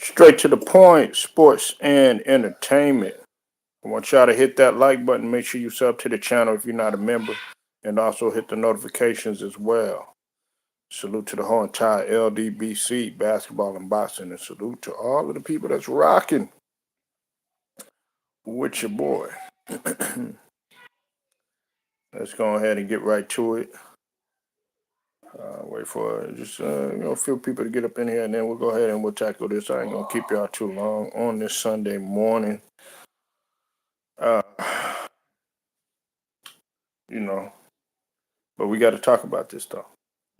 Straight to the point, sports and entertainment. I want y'all to hit that like button. Make sure you sub to the channel if you're not a member, and also hit the notifications as well. Salute to the whole entire LDBC, basketball and boxing, and salute to all of the people that's rocking with your boy. Let's go ahead and get right to it. Wait for just a few people to get up in here, and then we'll go ahead and we'll tackle this. I ain't gonna keep y'all too long on this Sunday morning. Uh, you know, but we got to talk about this though.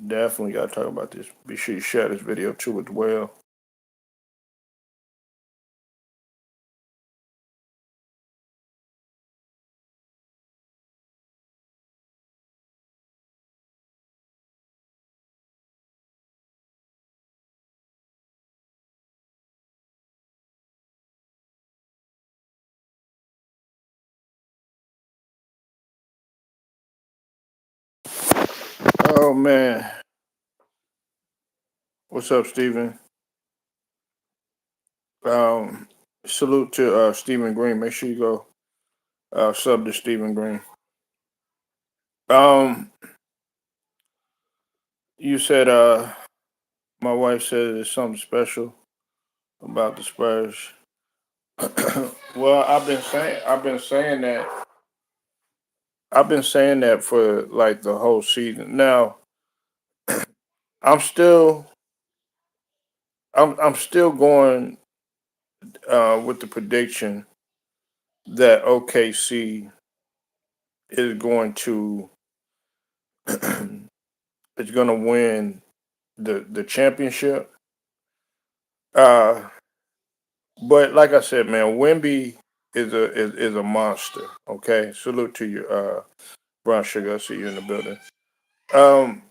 Definitely got to talk about this. Be sure you share this video too as well. Oh man, what's up, Steven? Um, Salute to Stephen Green. Make sure you go sub to Stephen Green. Um, you said my wife said there's something special about the Spurs. Well, I've been saying that for like the whole season. Now, I'm still I'm still going with the prediction that OKC is going to is going to win the championship. Uh, but like I said, man, Wemby is a monster. Okay, salute to you, Brown Sugar. I see you in the building. Um,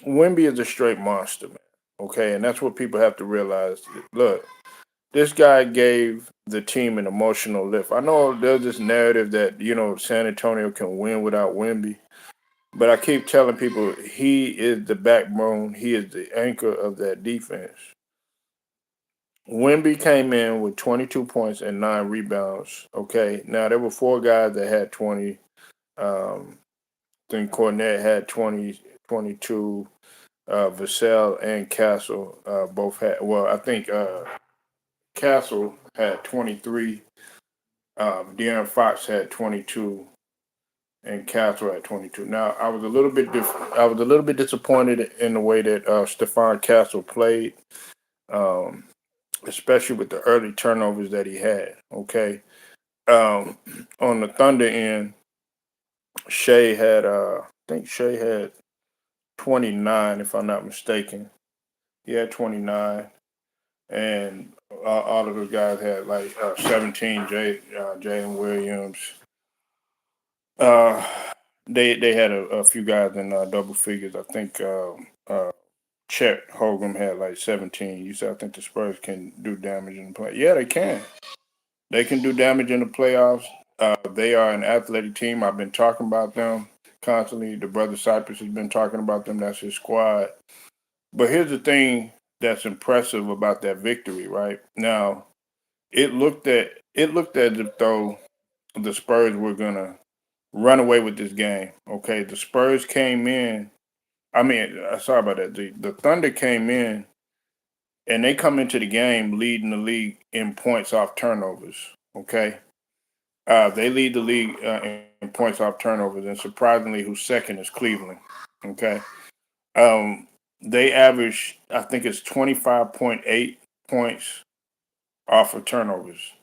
Wemby is a straight monster, man. Okay, and that's what people have to realize. Look, this guy gave the team an emotional lift. I know there's this narrative that San Antonio can win without Wemby, but I keep telling people he is the backbone. He is the anchor of that defense. Wemby came in with 22 points and 9 rebounds. Okay, now there were four guys that had 20. Then Cornette had 20, 22. Vassell and Castle both had. Well, I think Castle had 23. De'Aaron Fox had 22, and Castle had 22. Now, I was a little bit disappointed in the way that Stephon Castle played, um, especially with the early turnovers that he had. Okay, um, on the Thunder end, Shea had. I think Shea had 29, if I'm not mistaken. He had 29. And all of those guys had like 17. Jalen Williams. Uh, they had a few guys in double figures. I think Chet Holmgren had like 17. You said I think the Spurs can do damage in the play. Yeah, they can. They can do damage in the playoffs. They are an athletic team. I've been talking about them constantly. The brother Cypress has been talking about them. That's his squad. But here's the thing that's impressive about that victory, right? Now, it looked as if though the Spurs were gonna run away with this game. Okay, the Spurs came in. I mean, sorry about that. The Thunder came in and they come into the game leading the league in points off turnovers. Okay, they lead the league in points off turnovers, and surprisingly, who's second is Cleveland. Okay, um, they average I think it's 25.8 points off of turnovers.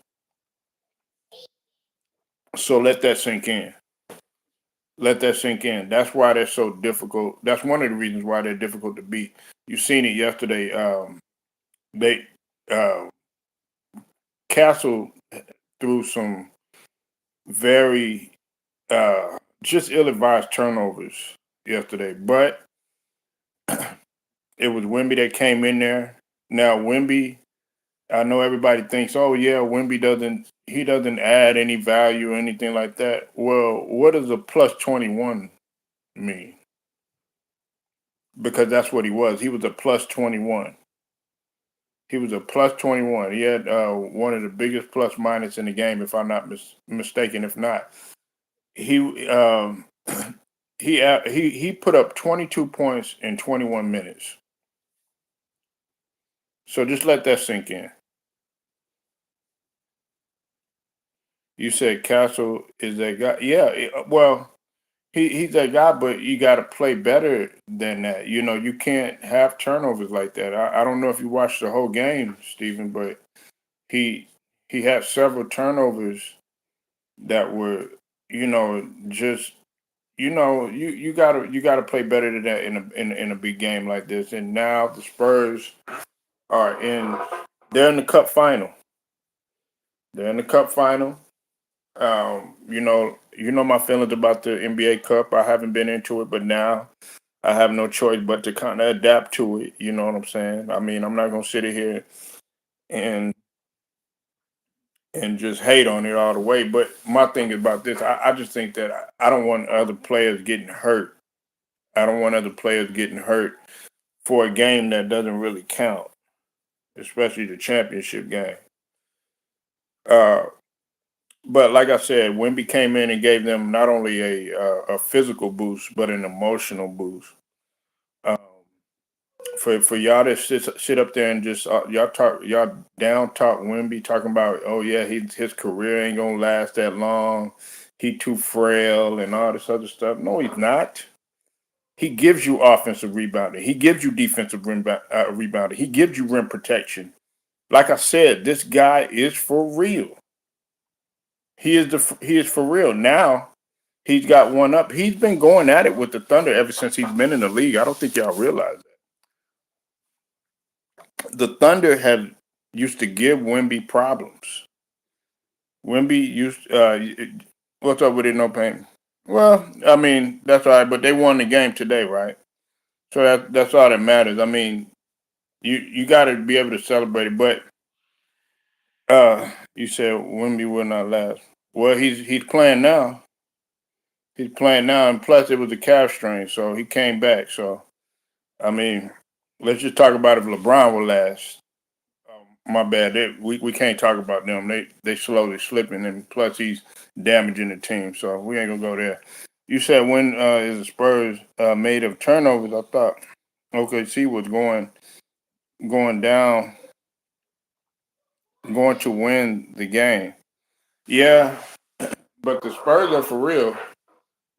So let that sink in. Let that sink in. That's why they're so difficult. That's one of the reasons why they're difficult to beat. You've seen it yesterday. They uh, Castle threw some very just ill-advised turnovers yesterday, but it was Wemby that came in there. Now Wemby, I know everybody thinks, oh yeah, Wemby doesn't add any value or anything like that. Well, what does a plus 21 mean? Because that's what he was. He was a plus 21. He was a plus 21. He had one of the biggest plus minus in the game, if I'm not mistaken. If not, he he put up 22 points in 21 minutes. So just let that sink in. You said Castle is that guy. Yeah, well, he's that guy, but you got to play better than that. You know, you can't have turnovers like that. I don't know if you watched the whole game, Stephen, but he he had several turnovers that were, just you gotta play better than that in a big game like this. And now the Spurs are in they're in the cup final. They're in the cup final. You know my feelings about the NBA Cup. I haven't been into it, but now I have no choice but to kind of adapt to it. You know what I'm saying? I mean, I'm not gonna sit here and and just hate on it all the way. But my thing about this, I just think that I don't want other players getting hurt. I don't want other players getting hurt for a game that doesn't really count, especially the championship game. Uh, but like I said, Wemby came in and gave them not only a physical boost but an emotional boost. Um, for y'all to sit up there and just y'all down talk Wemby talking about, oh yeah, his career ain't gonna last that long. He too frail and all this other stuff. No, he's not. He gives you offensive rebounding. He gives you defensive rebounding. He gives you rim protection. Like I said, this guy is for real. He is for real. Now he's got one up. He's been going at it with the Thunder ever since he's been in the league. I don't think y'all realize that. The Thunder have used to give Wemby problems. Wemby used what's up with it, no pain? Well, I mean, that's all right, but they won the game today, right? So that's all that matters. I mean, you got to be able to celebrate it. But you said Wemby will not last. Well, he's playing now. He's playing now, and plus it was a calf strain, so he came back. So I mean, let's just talk about if LeBron will last. My bad. We can't talk about them. They slowly slipping, and plus he's damaging the team. So we ain't gonna go there. You said when is the Spurs made of turnovers? I thought OKC was going down, going to win the game. Yeah, but the Spurs are for real.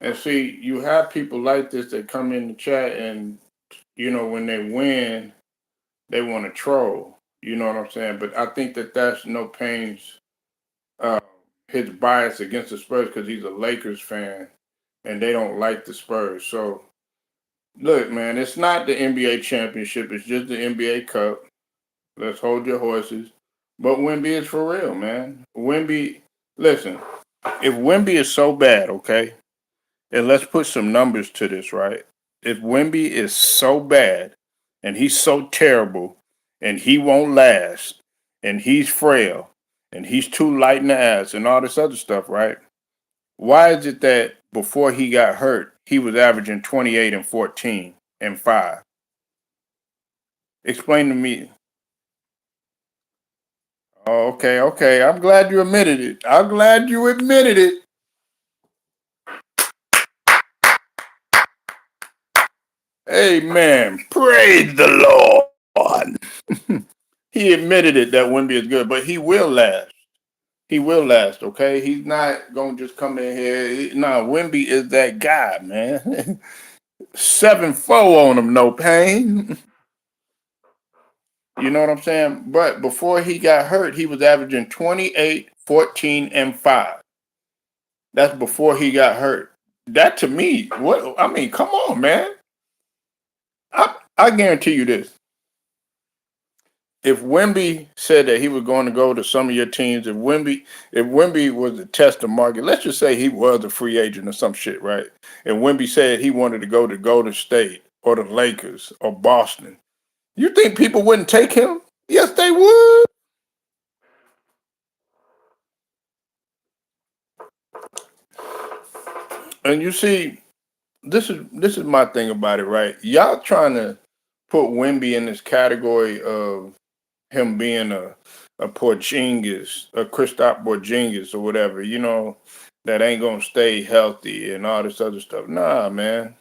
And see, you have people like this that come in the chat and, when they win, they want to troll. You know what I'm saying? But I think that that's no pains uh, his bias against the Spurs because he's a Lakers fan and they don't like the Spurs. So, look, man, it's not the NBA championship. It's just the NBA Cup. Let's hold your horses. But Wemby is for real, man. Wemby, listen, if Wemby is so bad, okay, and let's put some numbers to this, right? If Wemby is so bad and he's so terrible and he won't last and he's frail and he's too light in the ass and all this other stuff, right? Why is it that before he got hurt, he was averaging 28 and 14 and 5? Explain to me. Oh, okay, okay. I'm glad you admitted it. I'm glad you admitted it. Amen. Praise the Lord. He admitted it that Wemby is good, but he will last. He will last, okay? He's not gonna just come in here. Nah, Wemby is that guy, man. 7-4 on him, no pain. You know what I'm saying? But before he got hurt, he was averaging 28, 14, and 5. That's before he got hurt. That to me, what I mean, come on, man. I guarantee you this. If Wemby said that he was going to go to some of your teams, if Wemby was to test the market, let's just say he was a free agent or some shit, right? And Wemby said he wanted to go to Golden State or the Lakers or Boston, you think people wouldn't take him? Yes, they would. And you see, this is my thing about it, right? Y'all trying to put Wemby in this category of him being a Porzingis, a Kristaps Porzingis or whatever, that ain't gonna stay healthy and all this other stuff. Nah, man.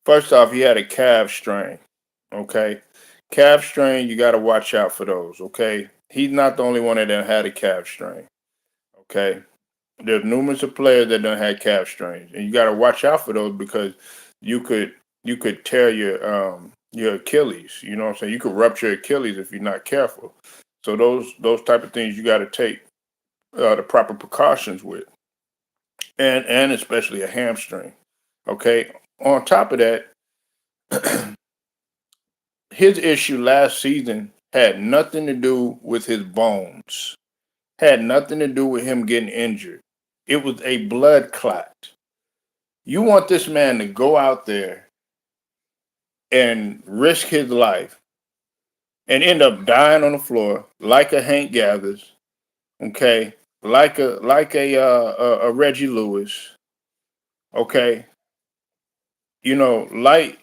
First off, he had a calf strain. Okay, calf strain. You got to watch out for those. Okay, he's not the only one that done had a calf strain. Okay, there's numerous of players that done had calf strains, and you got to watch out for those because you could you could tear your Achilles. You know what I'm saying? You could rupture Achilles if you're not careful. So those type of things you got to take the proper precautions with, and especially a hamstring. Okay. On top of that, his issue last season had nothing to do with his bones. Had nothing to do with him getting injured. It was a blood clot. You want this man to go out there and risk his life and end up dying on the floor like a Hank Gathers, okay, like a Reggie Lewis, okay, like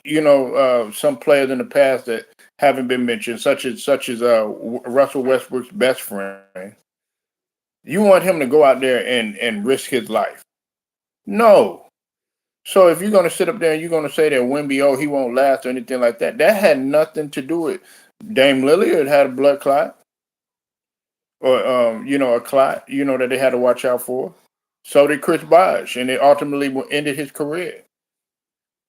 some players in the past that haven't been mentioned, such as Russell Westbrook's best friend. You want him to go out there and risk his life? No. So if you're gonna sit up there and you're gonna say that Wemby, oh, he won't last or anything like that, that had nothing to do with Dame Lillard had a blood clot or a clot, that they had to watch out for. So did Chris Bosh, and it ultimately ended his career.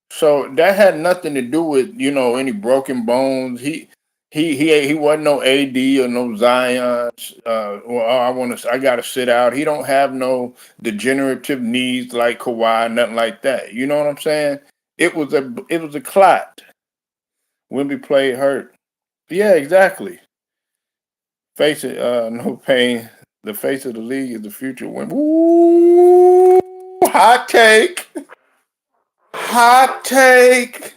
So that had nothing to do with any broken bones. He wasn't no AD or no Zion. I gotta sit out. He don't have no degenerative knees like Kawhi, nothing like that. You know what I'm saying? It was a clot. Wemby played hurt. Yeah, exactly. Face it, no pain. The face of the league is the future. Wemby. Ooh, hot take. Hot take.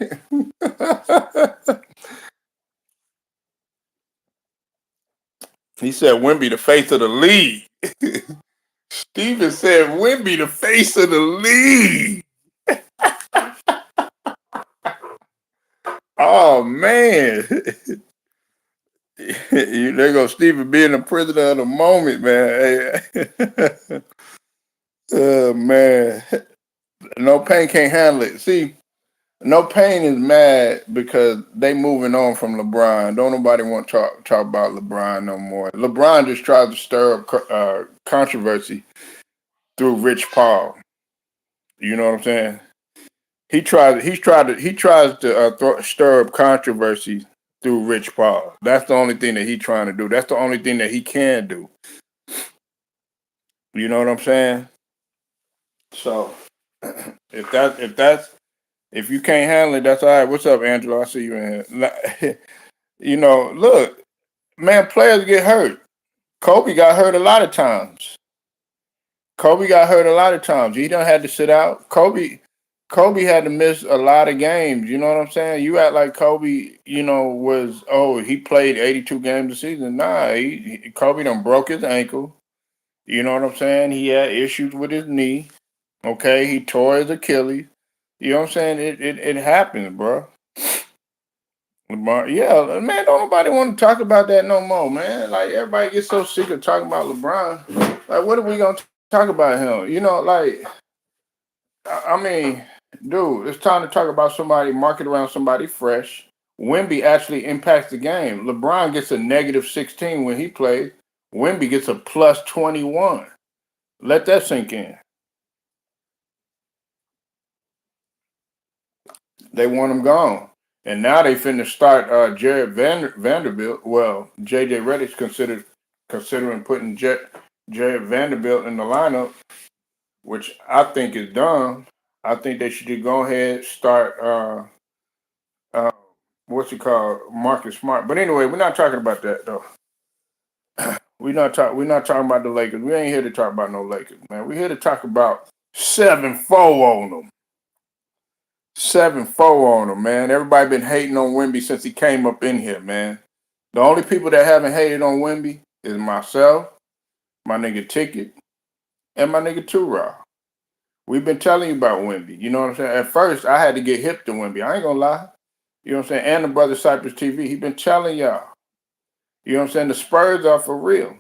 He said Wemby the face of the league. Steven said Wemby the face of the league. Oh man. There goes Steven being the prisoner of the moment, man. Hey. Oh man. No Pain can't handle it. See, No Pain is mad because they moving on from LeBron. Don't nobody want to talk about LeBron no more. LeBron just tries to stir up controversy through Rich Paul. You know what I'm saying? He tries to stir up controversy through Rich Paul. That's the only thing that he's trying to do. That's the only thing that he can do. You know what I'm saying? So if you can't handle it, that's all right. What's up, Angelo? I see you in here. Look, man, players get hurt. Kobe got hurt a lot of times. Kobe got hurt a lot of times. He done had to sit out. Kobe had to miss a lot of games. You know what I'm saying? You act like Kobe, he played 82 games a season. Nah, Kobe done broke his ankle. You know what I'm saying? He had issues with his knee. Okay, he tore his Achilles. You know what I'm saying? It happens, bro. LeBron, yeah, man. Don't nobody want to talk about that no more, man. Like everybody gets so sick of talking about LeBron. Like, what are we gonna talk about him? I mean, dude, it's time to talk about somebody, market around somebody fresh. Wemby actually impacts the game. LeBron gets a negative 16 when he plays. Wemby gets a plus 21. Let that sink in. They want him gone. And now they finna start Jared Vanderbilt. Well, JJ Redick's considering putting Jared Vanderbilt in the lineup, which I think is dumb. I think they should just go ahead start uh, what's it called, Marcus Smart. But anyway, we're not talking about that though. We're not talking about the Lakers. We ain't here to talk about no Lakers, man. We're here to talk about 7-4 on them. 7-4 on them, man. Everybody been hating on Wemby since he came up in here, man. The only people that haven't hated on Wemby is myself, my nigga Ticket, and my nigga Raw. We've been telling you about Wemby. You know what I'm saying? At first, I had to get hip to Wemby. I ain't gonna lie. You know what I'm saying? And the brother Cypress TV, he been telling y'all. You know what I'm saying? The Spurs are for real.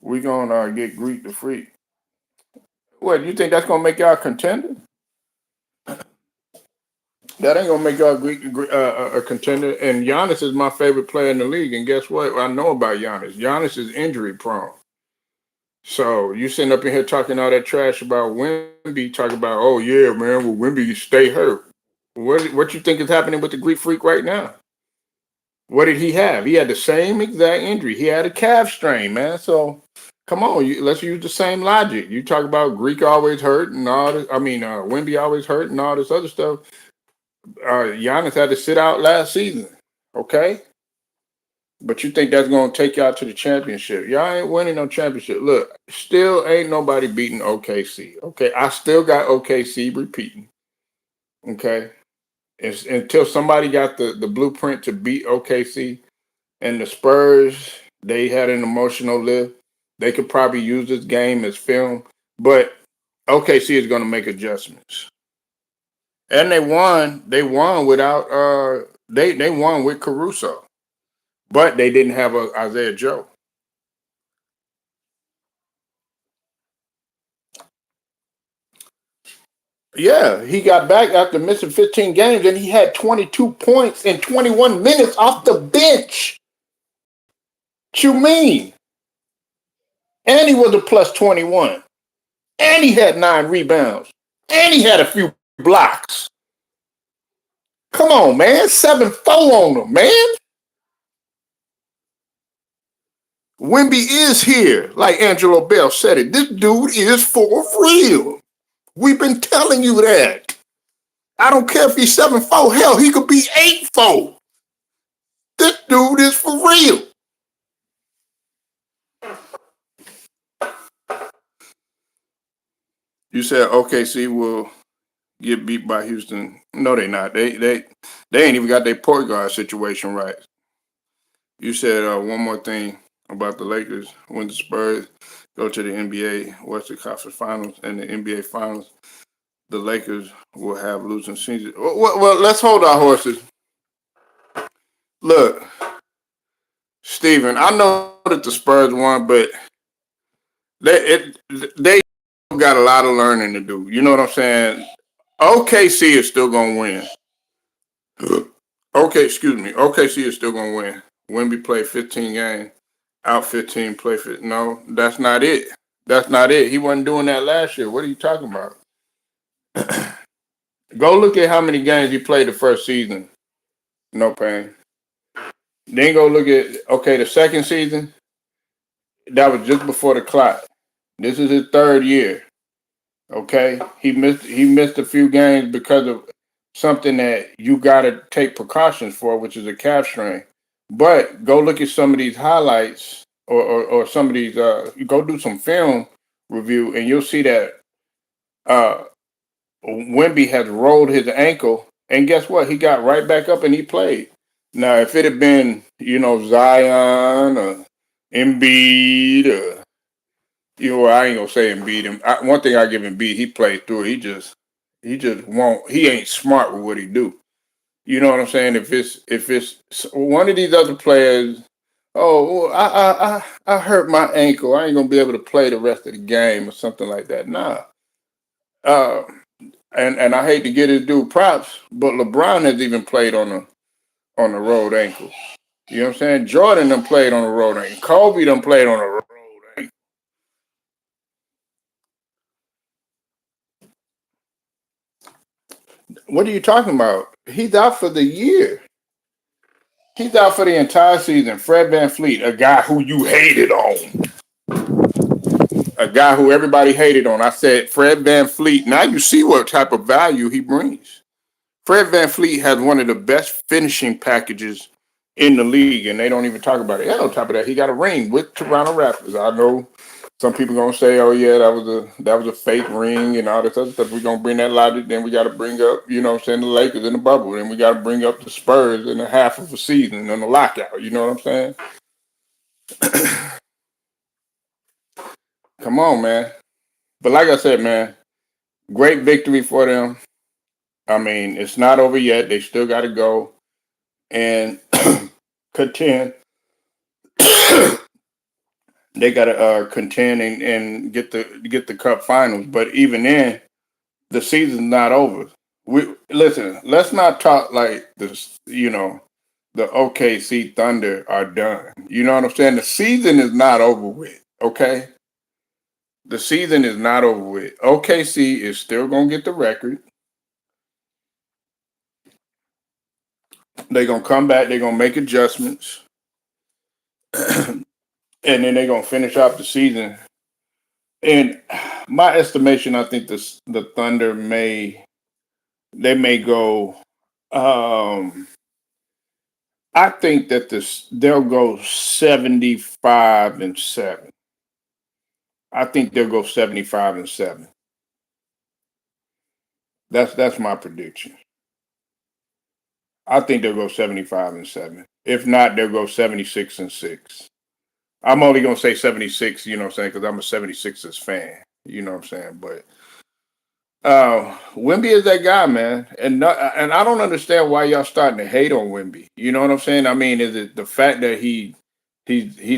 We gonna get Greek the Freak. What, you think that's gonna make y'all a contender? That ain't gonna make y'all a contender. And Giannis is my favorite player in the league. And guess what? I know about Giannis. Giannis is injury prone. So you sitting up in here talking all that trash about Wemby, talking about, oh yeah, man, well Wemby stay hurt. What you think is happening with the Greek Freak right now? What did he have? He had the same exact injury. He had a calf strain, man. So come on, let's use the same logic. You talk about Greek always hurt and all this. I mean, Wemby always hurt and all this other stuff. Giannis had to sit out last season. Okay, but you think that's going to take y'all to the championship? Y'all ain't winning no championship. Look, still ain't nobody beating OKC. Okay, I still got OKC repeating. Okay, until somebody got the blueprint to beat OKC and the Spurs, they had an emotional lift. They could probably use this game as film, but OKC is going to make adjustments. And they won. They won without. They won with Caruso, but they didn't have a Isaiah Joe. Yeah, he got back after missing 15 games, and he had 22 points in 21 minutes off the bench. What you mean? And he was a plus 21, and he had 9 rebounds, and he had a few blocks. Come on, man, 7-4 on him, man. Wemby is here, like Angelo Bell said it. This dude is for real. We've been telling you that. I don't care if he's 7-4. Hell, he could be 8-4. This dude is for real. You said OKC will get beat by Houston. No, they not. They ain't even got their point guard situation right. You said one more thing about the Lakers. When the Spurs go to the NBA Western Conference Finals and the NBA Finals, the Lakers will have losing season. Well, let's hold our horses. Look, Steven, I know that the Spurs won, but they got a lot of learning to do. You know what I'm saying? OKC is still gonna win. Okay, excuse me. OKC is still gonna win. Wemby played 15 games, out 15, play 15. No, that's not it. That's not it. He wasn't doing that last year. What are you talking about? Go look at how many games he played the first season. No pain. Then go look at the second season. That was just before the clock. This is his third year. Okay, he missed a few games because of something that you got to take precautions for, which is a calf strain. But go look at some of these highlights or some of these. You go do some film review, and you'll see that uh, Wemby has rolled his ankle, and guess what? He got right back up and he played. Now, if it had been Zion or Embiid or I ain't gonna say Embiid. One thing I give Embiid, he played through it. He just won't. He ain't smart with what he do. You know what I'm saying? If it's one of these other players, oh, well, I hurt my ankle. I ain't gonna be able to play the rest of the game or something like that. Nah. Uh, and I hate to get his dude props, but LeBron has even played on a road ankle. You know what I'm saying? Jordan done played on a road ankle. Kobe done played on a road ankle. What are you talking about? He's out for the year. He's out for the entire season. Fred VanVleet, a guy who you hated on. A guy who everybody hated on. I said, Fred VanVleet. Now you see what type of value he brings. Fred VanVleet has one of the best finishing packages in the league, and they don't even talk about it. And on top of that, he got a ring with Toronto Raptors. I know some people gonna say, "Oh yeah, that was a fake ring," and all this other stuff. We're gonna bring that logic. Then we got to bring up, I'm saying, the Lakers in the bubble. Then we got to bring up the Spurs in the half of a season and the lockout. You know what I'm saying? Come on, man. But like I said, man, great victory for them. I mean, it's not over yet. They still got to go and contend They got to contend and get the cup finals. But even then, the season's not over. We listen. Let's not talk like this. The OKC Thunder are done. You know what I'm saying? The season is not over with. Okay, the season is not over with. OKC is still gonna get the record. They're gonna come back. They're gonna make adjustments, and then they're gonna finish off the season. And my estimation, I think the Thunder may go. Um, I think that they'll go 75-7. I think they'll go 75-7. That's my prediction. I think they'll go 75-7. If not, they'll go 76-6. I'm only gonna say 76, you know what I'm saying, because I'm a 76ers fan. You know what I'm saying? But Wemby is that guy, man, and I don't understand why y'all starting to hate on Wemby. You know what I'm saying? I mean, is it the fact that he's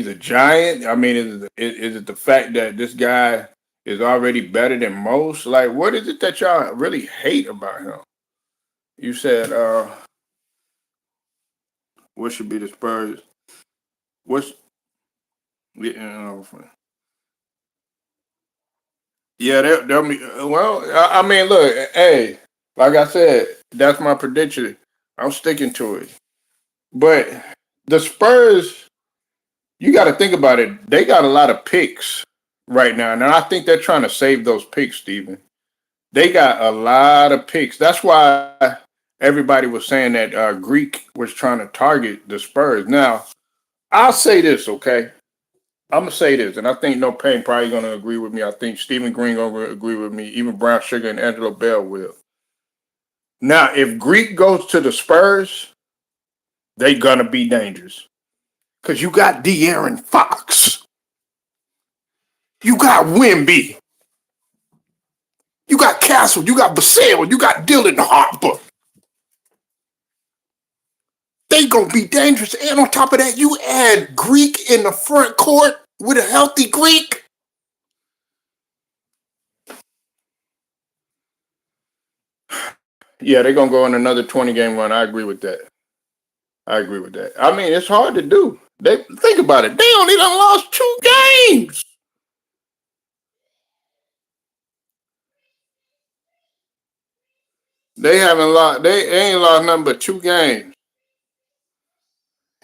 a giant? I mean, is it the fact that this guy is already better than most? Like, what is it that y'all really hate about him? You said, what should be the Spurs? What's you know, yeah, they'll be, well. I mean, look, hey, like I said, that's my prediction. I'm sticking to it. But the Spurs, you got to think about it. They got a lot of picks right now, and I think they're trying to save those picks, Steven. They got a lot of picks. That's why everybody was saying that Greek was trying to target the Spurs. Now, I'll say this, okay? I'm gonna say this, and I think No Pain probably gonna agree with me. I think Stephen Green gonna agree with me. Even Brown Sugar and Angelo Bell will. Now, if Greek goes to the Spurs, they gonna be dangerous because you got De'Aaron Fox, you got Wemby, you got Castle, you got Vassell, you got Dylan Harper. They gonna be dangerous, and on top of that, you add Greek in the front court with a healthy Greek. Yeah, they're gonna go on another 20-game run. I agree with that. I agree with that. I mean, it's hard to do. They think about it. They only done lost 2 games. They haven't lost. They ain't lost nothing but 2 games.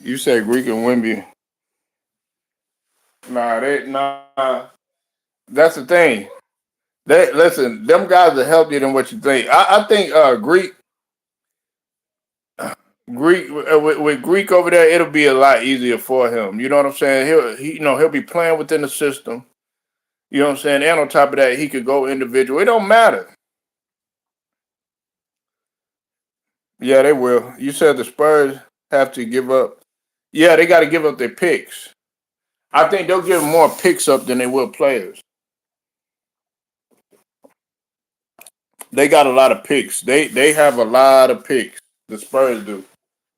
You say Greek and Wimby. Nah. That's the thing. They listen. Them guys are healthier than what you think. I think Greek with Greek over there, it'll be a lot easier for him. You know what I'm saying? He'll be playing within the system. You know what I'm saying? And on top of that, he could go individual. It don't matter. Yeah, they will. You said the Spurs have to give up. Yeah, they got to give up their picks. I think they'll give more picks up than they will players. They got a lot of picks. They have a lot of picks. The Spurs do.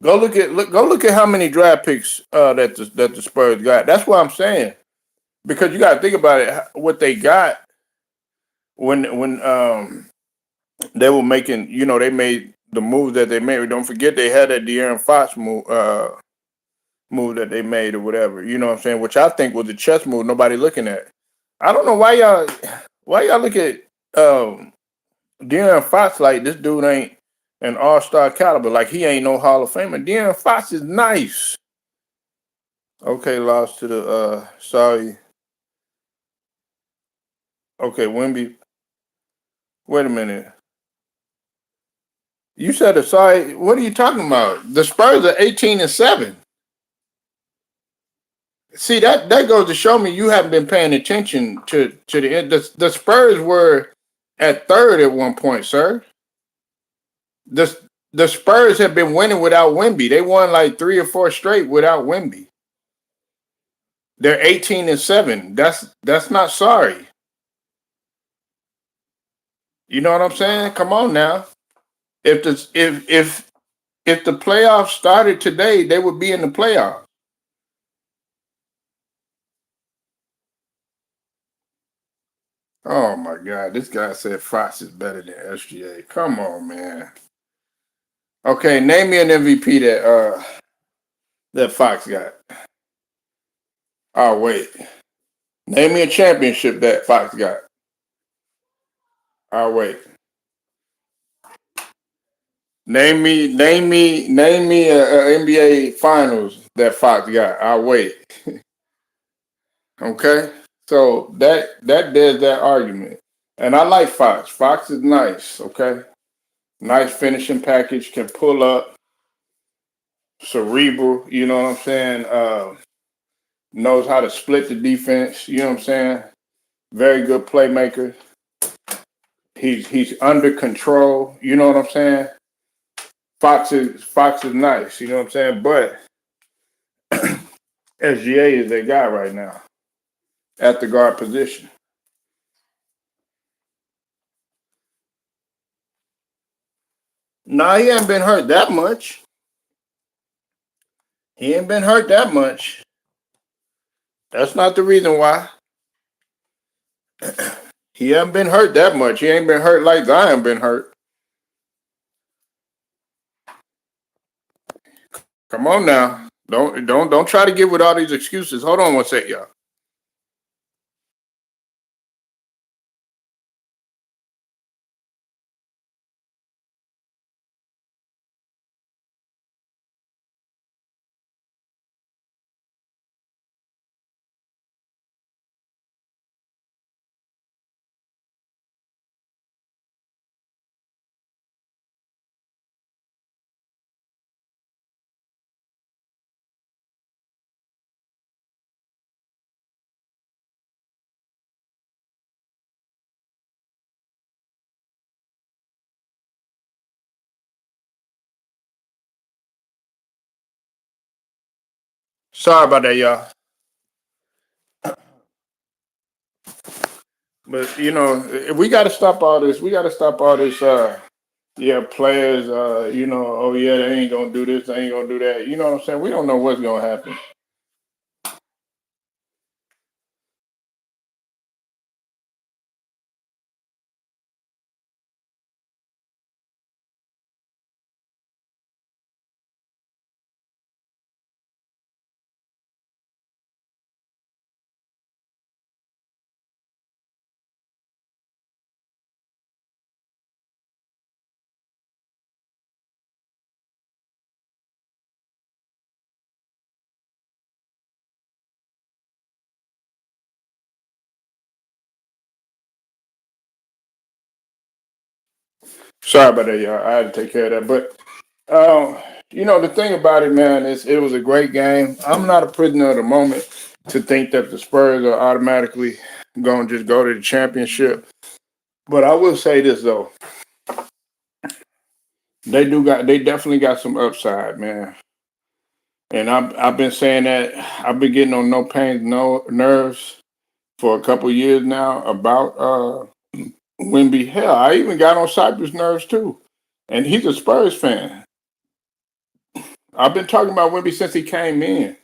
Go look at how many draft picks that the Spurs got. That's what I'm saying. Because you got to think about it. What they got when they were making. They made the moves that they made. Don't forget they had that De'Aaron Fox move that they made or whatever. You know what I'm saying? Which I think was a chess move. Nobody looking at. I don't know why y'all look at De'Aaron Fox like this dude ain't an all-star caliber. Like he ain't no Hall of Famer. De'Aaron Fox is nice. Okay, lost to the sorry. Okay, Wimby. Wait a minute. You said sorry. What are you talking about? The Spurs are 18-7. See that goes to show me you haven't been paying attention to the end. The Spurs were at third at one point, sir. The the Spurs have been winning without Wemby. They won like 3 or 4 straight without Wemby. They're 18-7. That's not sorry. You know what I'm saying? Come on now. If the playoffs started today, they would be in the playoffs. Oh my God, this guy said Fox is better than SGA. Come on, man. Okay, name me an MVP that Fox got. Oh wait, name me a championship that Fox got. Oh wait, name me a NBA Finals that Fox got. I'll wait. Okay, so that does that argument, and I like Fox. Fox is nice. Okay, nice finishing package, can pull up, cerebral. You know what I'm saying? Knows how to split the defense. You know what I'm saying? Very good playmaker. He's under control. You know what I'm saying? Fox is nice. You know what I'm saying? But SGA is their guy right now at the guard position. Nah, he ain't been hurt that much. He ain't been hurt that much. That's not the reason why. He hasn't been hurt that much. He ain't been hurt like Zion been hurt. Come on now. Don't try to get with all these excuses. Hold on one sec, y'all. Sorry about that, y'all. But we got to stop all this. We got to stop all this. Yeah, players. Oh yeah, they ain't gonna do this. They ain't gonna do that. You know what I'm saying? We don't know what's gonna happen. Sorry about that, y'all. I had to take care of that. But the thing about it, man, is it was a great game. I'm not a prisoner of the moment to think that the Spurs are automatically going to just go to the championship. But I will say this though, they definitely got some upside, man. And I've been saying that I've been getting on no pain, no nerves for a couple years now about Wemby. Hell, I even got on Cypress nerves too. And he's a Spurs fan. I've been talking about Wemby since he came in.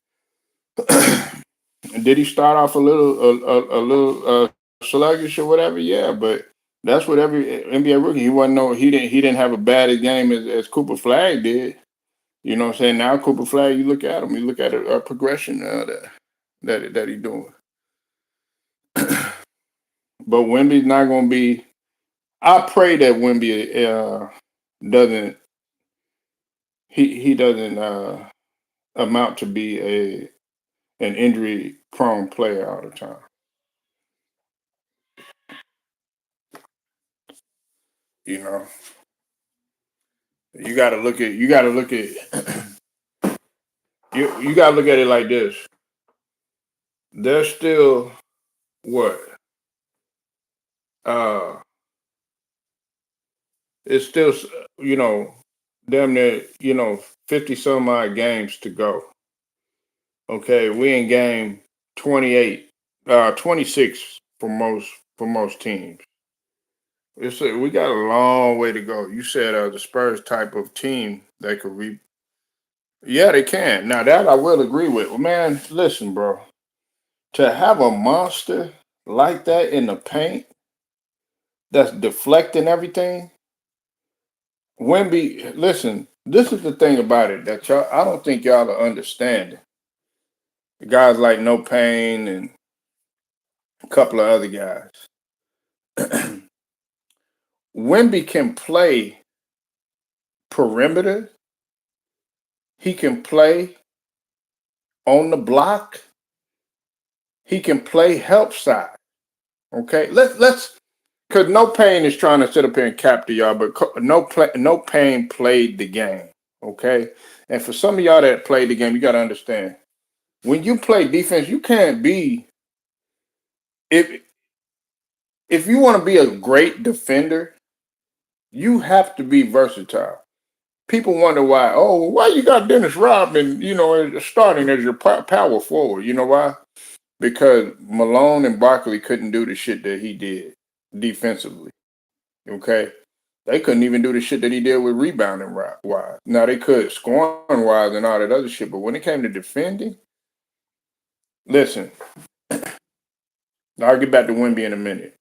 And did he start off a little sluggish or whatever? Yeah, but that's what every NBA rookie. He didn't have a bad game as Cooper Flag did. You know what I'm saying? Now Cooper Flag, you look at him, you look at a progression that he's doing. But Wemby's not going to be. I pray that Wemby doesn't he doesn't amount to be an injury prone player all the time. You know, you got to look at you got to look at it like this. There's still what uh it's still damn near 50 some odd games to go. Okay, we in game 28, 26 for most teams. We got a long way to go. You said the Spurs type of team that could yeah, they can. Now that I will agree with. Well, man, listen, bro. To have a monster like that in the paint, that's deflecting everything. Wemby, listen, this is the thing about it that y'all, I don't think y'all are understanding. Guys like No Pain and a couple of other guys. Wemby can play perimeter. He can play on the block. He can play help side. Okay, let's because No Pain is trying to sit up here and capture y'all, but No Pain played the game. Okay, and for some of y'all that played the game, you got to understand when you play defense, you can't be if if you want to be a great defender, you have to be versatile. People wonder why. Oh, why you got Dennis Rodman? Starting as your power forward. You know why? Because Malone and Barkley couldn't do the shit that he did defensively. Okay, they couldn't even do the shit that he did with rebounding wise. Now they could scoring wise and all that other shit, but when it came to defending, listen, I'll get back to Wemby in a minute.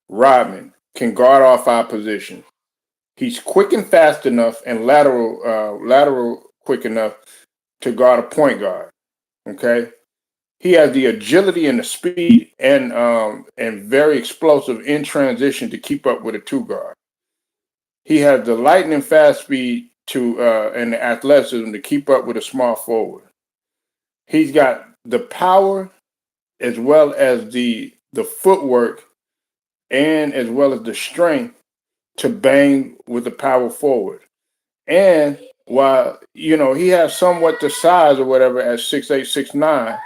Rodman can guard all five positions. He's quick and fast enough and lateral quick enough to guard a point guard. Okay, he has the agility and the speed and very explosive in transition to keep up with a two guard. He has the lightning fast speed to and the athleticism to keep up with a small forward. He's got the power as well as the footwork and as well as the strength to bang with the power forward. And while he has somewhat the size or whatever at 6'8", 6'9",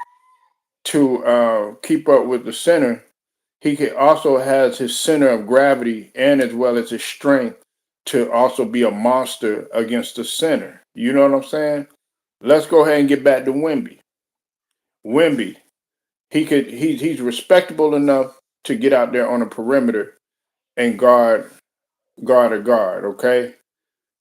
to keep up with the center, also has his center of gravity and as well as his strength to also be a monster against the center. You know what I'm saying? Let's go ahead and get back to Wemby. Wemby, he's respectable enough to get out there on the perimeter and guard a guard. Okay,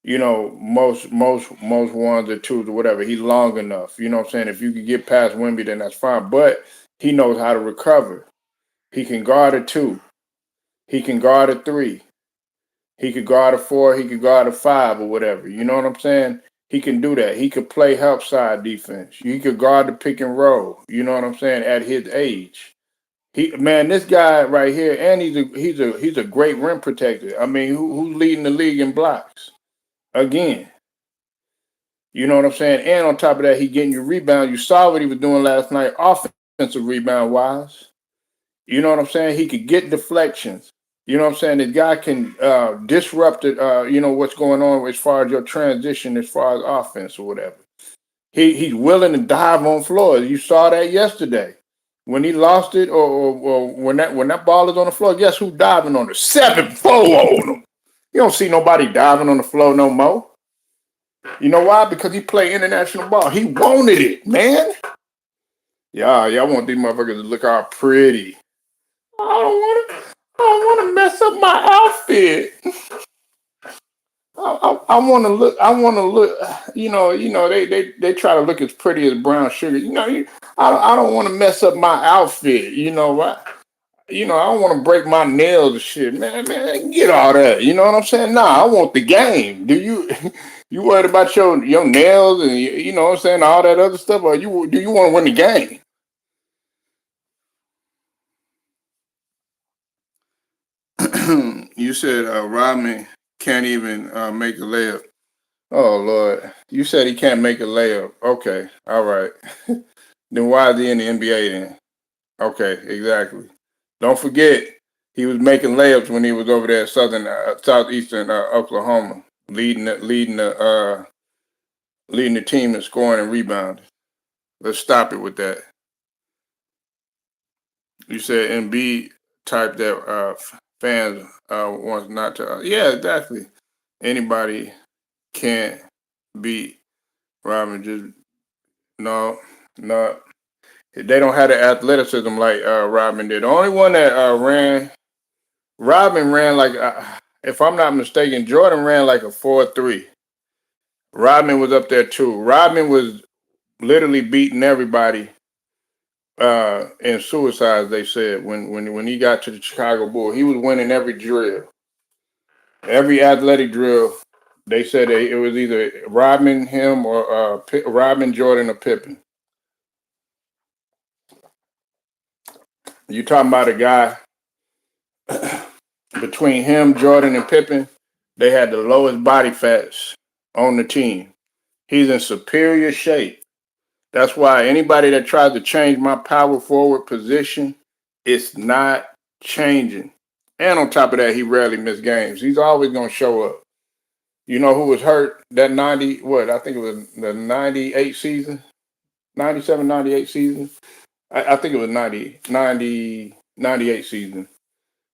most ones or twos or whatever. He's long enough. You know what I'm saying? If you could get past Wemby, then that's fine. But he knows how to recover. He can guard a two. He can guard a three. He could guard a four. He could guard a five or whatever. You know what I'm saying? He can do that. He could play help side defense. He could guard the pick and roll. You know what I'm saying? At his age, this guy right here, and he's a great rim protector. I mean, who's leading the league in blocks again? You know what I'm saying? And on top of that, he getting you rebound. You saw what he was doing last night, offensive rebound wise. You know what I'm saying? He could get deflections. You know what I'm saying? The guy can disrupt it. What's going on as far as your transition, as far as offense or whatever. He's willing to dive on floors. You saw that yesterday when he lost it, or when that ball is on the floor. Guess who diving on it? 7-4 on him. You don't see nobody diving on the floor no more. You know why? Because he played international ball. He wanted it, man. Yeah, y'all want these motherfuckers to look all pretty. I don't want to mess up my outfit. I want to look. I want to look. They try to look as pretty as brown sugar. I don't want to mess up my outfit. You know what? I don't want to break my nails and shit. Man, get all that. You know what I'm saying? Nah, I want the game. Do you? You worried about your nails and you know what I'm saying, all that other stuff, or do you want to win the game? You said Rodman can't even make a layup. Oh Lord, you said he can't make a layup. Okay, all right. Then why is he in the NBA then? Okay, exactly. Don't forget he was making layups when he was over there at southeastern Oklahoma, leading the team in scoring and rebounding. Let's stop it with that. You said MB type that fans wants not to. Yeah, exactly. Anybody can't beat Robin. Just no, no. They don't have the athleticism like Robin did. The only one that Robin ran like, if I'm not mistaken, Jordan ran like a 4.3. Rodman was up there too. Rodman was literally beating everybody in suicides. They said when he got to the Chicago Bulls, he was winning every drill, every athletic drill. They said it was either Rodman, him, or Rodman, Jordan, or Pippen. You talking about a guy between him, Jordan, and Pippen? They had the lowest body fats on the team. He's in superior shape. That's why anybody that tries to change my power forward position, it's not changing. And on top of that, he rarely missed games. He's always going to show up. You know who was hurt that 90, what, I think it was the 98 season, 97, 98 season. I think it was 98 season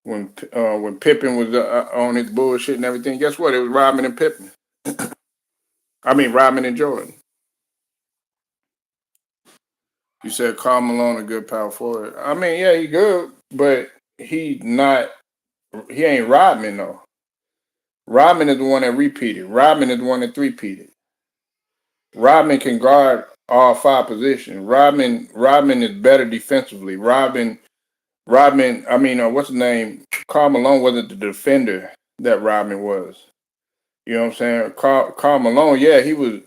when Pippen was on his bullshit and everything. Guess what? It was Rodman and Pippen. I mean, Rodman and Jordan. You said Karl Malone a good power forward. I mean, yeah, he good, but he not. He ain't Rodman though. Rodman is the one that repeated. Rodman is the one that three-peated. Rodman can guard all five positions. Rodman is better defensively. Rodman. I mean, what's his name? Karl Malone wasn't the defender that Rodman was. You know what I'm saying? Karl Malone, yeah, he was.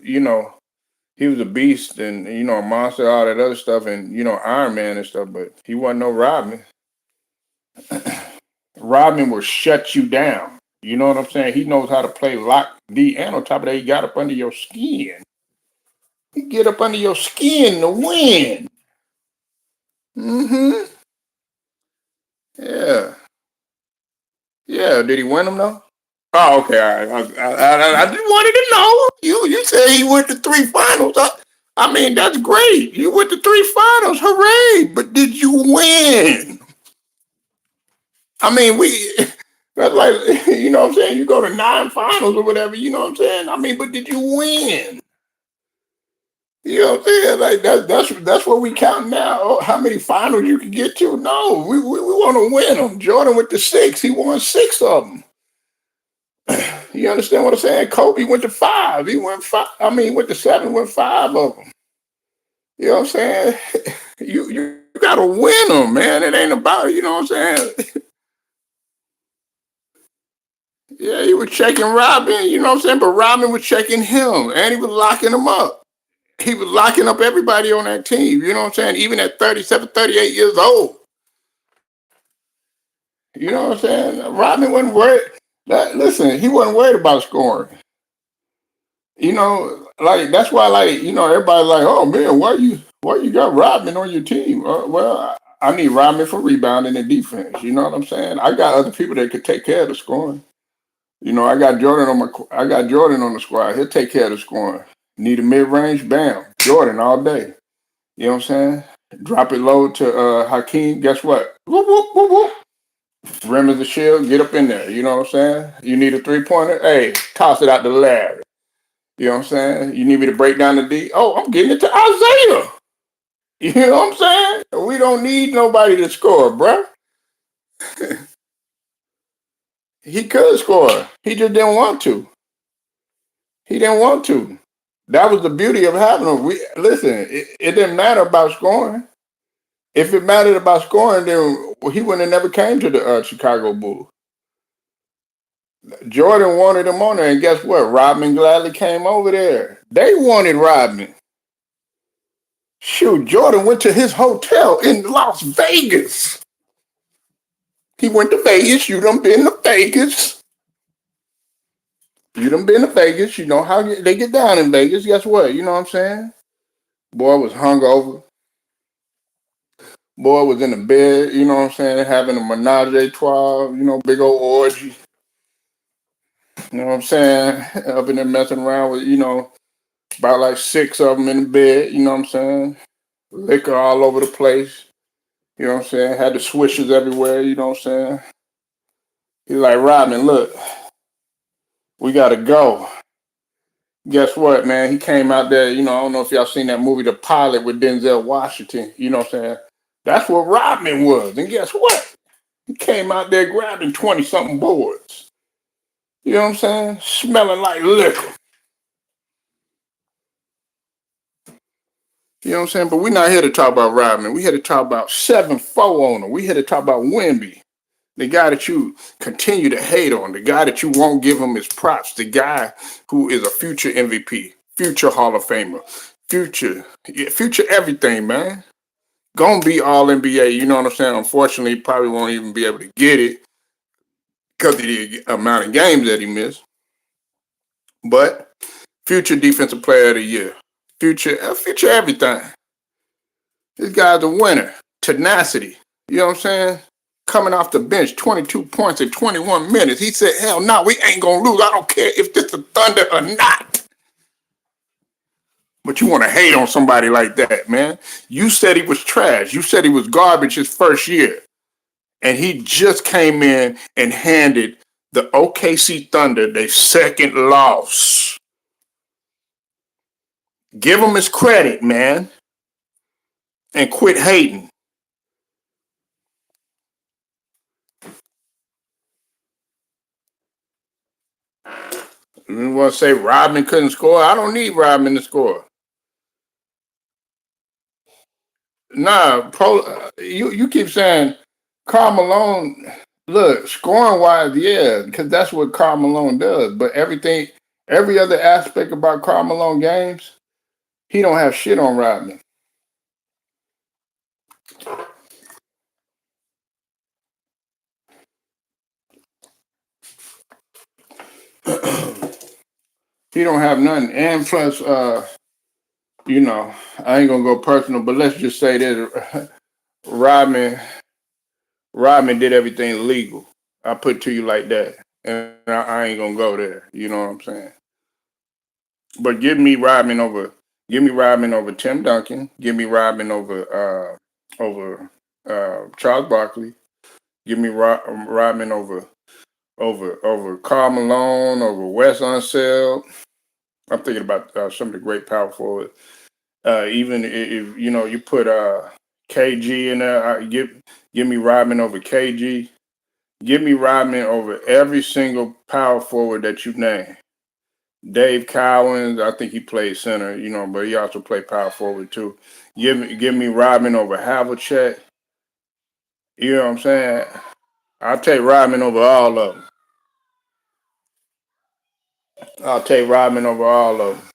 He was a beast and a monster, all that other stuff, and Iron Man and stuff. But he wasn't no Rodman. Rodman will shut you down. You know what I'm saying? He knows how to play lock D, and on top of that, he got up under your skin. He get up under your skin to win. Mm-hmm. Yeah. Yeah. Did he win them though? Oh, okay. All right. I just wanted to know. You said he went to three finals. I mean, that's great. You went to three finals. Hooray! But did you win? I mean, that's like, what I'm saying? You go to nine finals or whatever, you know what I'm saying? I mean, but did you win? You know what I'm saying? Like that's what we count now. Oh, how many finals you can get to? No, we want to win them. Jordan went to six. He won six of them. You understand what I'm saying? Kobe went to five. He went five. I mean, he went to seven. Went five of them. You know what I'm saying? You gotta win them, man. It ain't about, you know what I'm saying? Yeah, he was checking Robin, you know what I'm saying? But Robin was checking him, and he was locking him up. He was locking up everybody on that team, you know what I'm saying? Even at 37, 38 years old. You know what I'm saying? Robin wasn't worried. Listen, he wasn't worried about scoring. Like that's why, like, everybody like, oh man, why you got Rodman on your team? Well, I need Rodman for rebounding and defense. You know what I'm saying? I got other people that could take care of the scoring. I got Jordan on the squad. He'll take care of the scoring. Need a mid range, bam, Jordan all day. You know what I'm saying? Drop it low to Hakeem. Guess what? Whoop, whoop, whoop, whoop. Rim of the shield. Get up in there. You know what I'm saying? You need a 3-pointer. Hey, toss it out to Larry. You know what I'm saying? You need me to break down the D? Oh, I'm getting it to Isaiah. You know what I'm saying? We don't need nobody to score, bruh. He could score. He just didn't want to. He didn't want to. That was the beauty of having him. Listen, it didn't matter about scoring. If it mattered about scoring, then he wouldn't have never came to the Chicago Bulls. Jordan wanted him on there, and guess what? Rodman gladly came over there. They wanted Rodman. Shoot, Jordan went to his hotel in Las Vegas. He went to Vegas. You done been to Vegas. You done been to Vegas. You know how they get down in Vegas. Guess what? You know what I'm saying? Boy was hungover. Boy was in the bed, you know what I'm saying, having a menage a trois, big old orgy. You know what I'm saying? Up in there messing around with, about like six of them in the bed, you know what I'm saying? Liquor all over the place. You know what I'm saying? Had the swishers everywhere, you know what I'm saying? He's like, Rodman, look, we gotta go. Guess what, man? He came out there, I don't know if y'all seen that movie, The Pilot with Denzel Washington, you know what I'm saying? That's what Rodman was. And guess what? He came out there grabbing 20-something boards. You know what I'm saying? Smelling like liquor. You know what I'm saying? But we're not here to talk about Rodman. We here to talk about 7-4 on him. We here to talk about Wemby, the guy that you continue to hate on, the guy that you won't give him his props, the guy who is a future MVP, future Hall of Famer, future everything, man. Gonna be all NBA. You know what I'm saying? Unfortunately, he probably won't even be able to get it because of the amount of games that he missed. But future defensive player of the year, future everything. This guy's a winner. Tenacity. You know what I'm saying? Coming off the bench, 22 points in 21 minutes. He said, hell no, we ain't going to lose. I don't care if this is Thunder or not. But you want to hate on somebody like that, man. You said he was trash. You said he was garbage his first year. And he just came in and handed the OKC Thunder their second loss. Give him his credit, man. And quit hating. You want to say Rodman couldn't score? I don't need Rodman to score. Nah, you keep saying Karl Malone. Look, scoring wise, yeah, because that's what Karl Malone does. But every other aspect about Karl Malone games, he don't have shit on Rodman. He don't have nothing. And plus, I ain't gonna go personal, but let's just say this: Rodman, Rodman did everything legal. I put it to you like that, and I ain't gonna go there. You know what I'm saying? But give me Rodman over Tim Duncan. Give me Rodman over Charles Barkley. Give me Rodman over Karl Malone, over Wes Unseld. I'm thinking about some of the great power forwards. Even if you put KG in there, give me Rodman over KG. Give me Rodman over every single power forward that you name. Dave Cowens, I think he played center, but he also played power forward too. Give me Rodman over Havlicek. You know what I'm saying? I'll take Rodman over all of them. I'll take Rodman over all of them.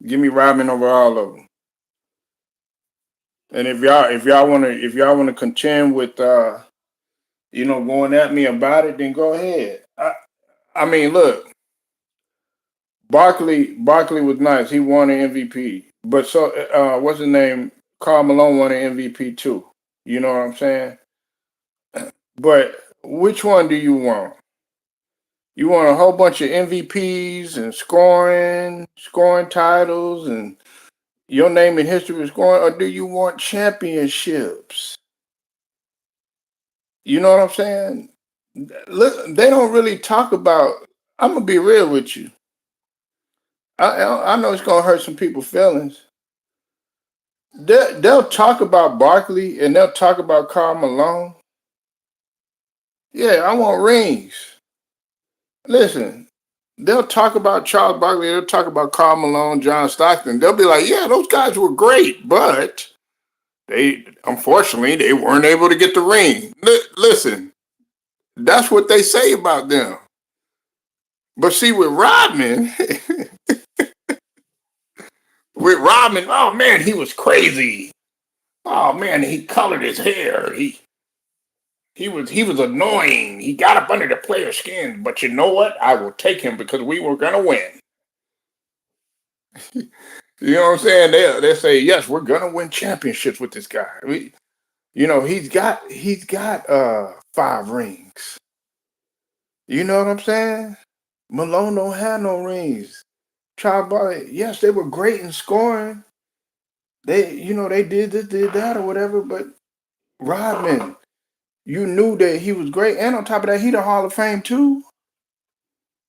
Give me Rodman over all of them. And if y'all wanna contend with going at me about it, then go ahead. I mean, look, Barkley was nice. He won an MVP. But so what's his name? Karl Malone won an MVP too. You know what I'm saying? But which one do you want? You want a whole bunch of MVPs and scoring titles, and your name in history is scoring, or do you want championships? You know what I'm saying? Look, they don't really talk about. I'm gonna be real with you. I know it's gonna hurt some people's feelings. They'll talk about Barkley and they'll talk about Karl Malone. Yeah, I want rings. Listen, they'll talk about Charles Barkley. They'll talk about Karl Malone, John Stockton. They'll be like, yeah, those guys were great, but unfortunately they weren't able to get the ring. Listen, that's what they say about them. But see, with Rodman, oh man, he was crazy. Oh man, he colored his hair. He was annoying. He got up under the player's skin. But you know what? I will take him because we were gonna win. You know what I'm saying? They say yes, we're gonna win championships with this guy. He's got 5 rings. You know what I'm saying? Malone don't have no rings. Charles Barkley, yes, they were great in scoring. They did this, did that, or whatever. But Rodman, you knew that he was great, and on top of that, he the Hall of Fame too.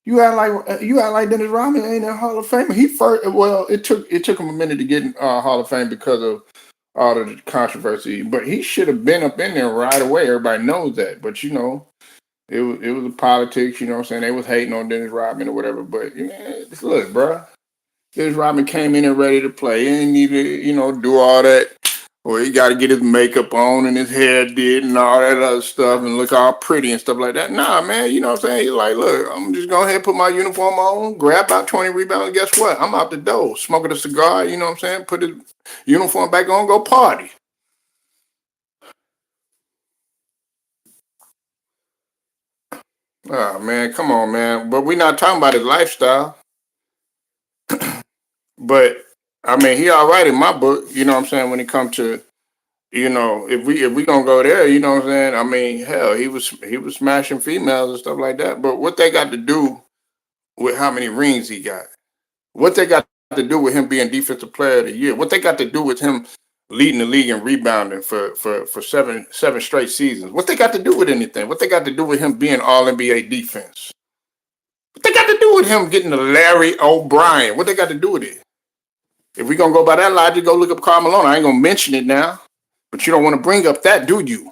You act like Dennis Rodman ain't a Hall of Famer. He first. Well, it took him a minute to get in Hall of Fame because of all of the controversy. But he should have been up in there right away. Everybody knows that. But it was a politics. You know what I'm saying? They was hating on Dennis Rodman or whatever. But look, bro. Dennis Rodman came in and ready to play. He didn't need to, do all that. Or he got to get his makeup on and his hair did and all that other stuff and look all pretty and stuff like that. Nah, man, you know what I'm saying? He's like, look, I'm just going ahead and put my uniform on, grab about 20 rebounds, and guess what? I'm out the door, smoking a cigar, you know what I'm saying? Put his uniform back on, go party. Oh, man, come on, man. But we're not talking about his lifestyle. But, I mean, he all right in my book, you know what I'm saying, when it comes to if we gonna go there, you know what I'm saying? I mean, hell, he was smashing females and stuff like that. But what they got to do with how many rings he got? What they got to do with him being defensive player of the year? What they got to do with him leading the league in rebounding for seven straight seasons? What they got to do with anything? What they got to do with him being all NBA defense? What they got to do with him getting the Larry O'Brien? What they got to do with it? If we gonna go by that logic, go look up Karl Malone. I ain't gonna mention it now. But you don't want to bring up that, do you?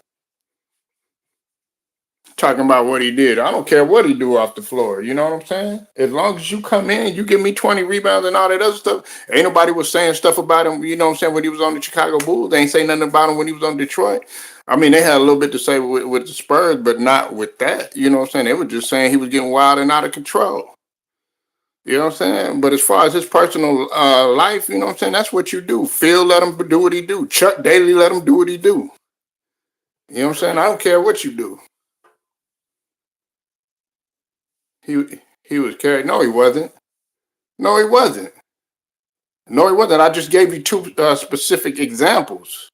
Talking about what he did. I don't care what he do off the floor. You know what I'm saying? As long as you come in, you give me 20 rebounds and all that other stuff. Ain't nobody was saying stuff about him, you know what I'm saying, when he was on the Chicago Bulls. They ain't saying nothing about him when he was on Detroit. I mean, they had a little bit to say with the Spurs, but not with that. You know what I'm saying? They were just saying he was getting wild and out of control. You know what I'm saying? But as far as his personal life, you know what I'm saying, that's what you do. Phil let him do what he do. Chuck Daly let him do what he do. You know what I'm saying? I don't care what you do. He was carried. No, he wasn't. No, he wasn't. No, he wasn't. I just gave you two specific examples.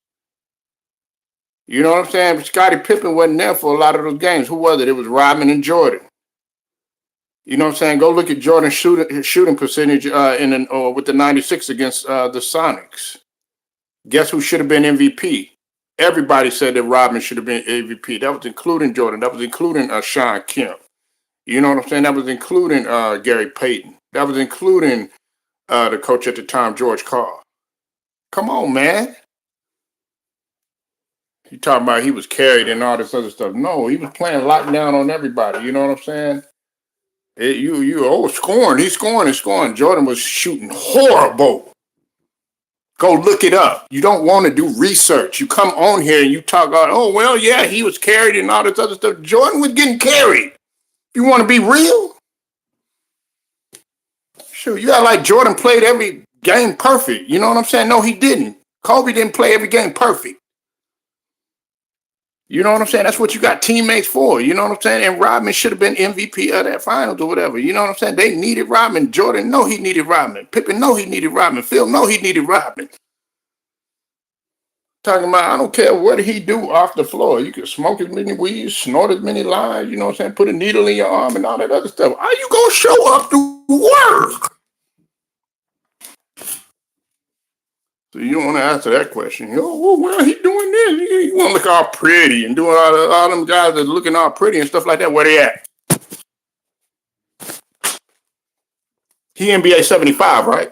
You know what I'm saying? Scottie Pippen wasn't there for a lot of those games. Who was it? It was Rodman and Jordan. You know what I'm saying? Go look at Jordan's shooting percentage with the 96 against the Sonics. Guess who should have been MVP? Everybody said that Rodman should have been MVP. That was including Jordan. That was including Sean Kemp. You know what I'm saying? That was including Gary Payton. That was including the coach at the time, George Carl. Come on, man. You talking about he was carried and all this other stuff. No, he was playing lockdown on everybody. You know what I'm saying? Scoring. He's scoring and scoring. Jordan was shooting horrible. Go look it up. You don't want to do research. You come on here and you talk about, oh, well, yeah, he was carried and all this other stuff. Jordan was getting carried. You want to be real? Sure, you act like Jordan played every game perfect. You know what I'm saying? No, he didn't. Kobe didn't play every game perfect. You know what I'm saying? That's what you got teammates for. You know what I'm saying? And Rodman should have been MVP of that finals or whatever. You know what I'm saying? They needed Rodman. Jordan, no, he needed Rodman. Pippen, no, he needed Rodman. Phil, no, he needed Rodman. Talking about, I don't care what he do off the floor. You can smoke as many weeds, snort as many lines, you know what I'm saying? Put a needle in your arm and all that other stuff. Are you going to show up to work? So you don't want to answer that question. Oh, well, he doing this. You want to look all pretty and doing all them guys that are looking all pretty and stuff like that. Where they at? He NBA 75, right?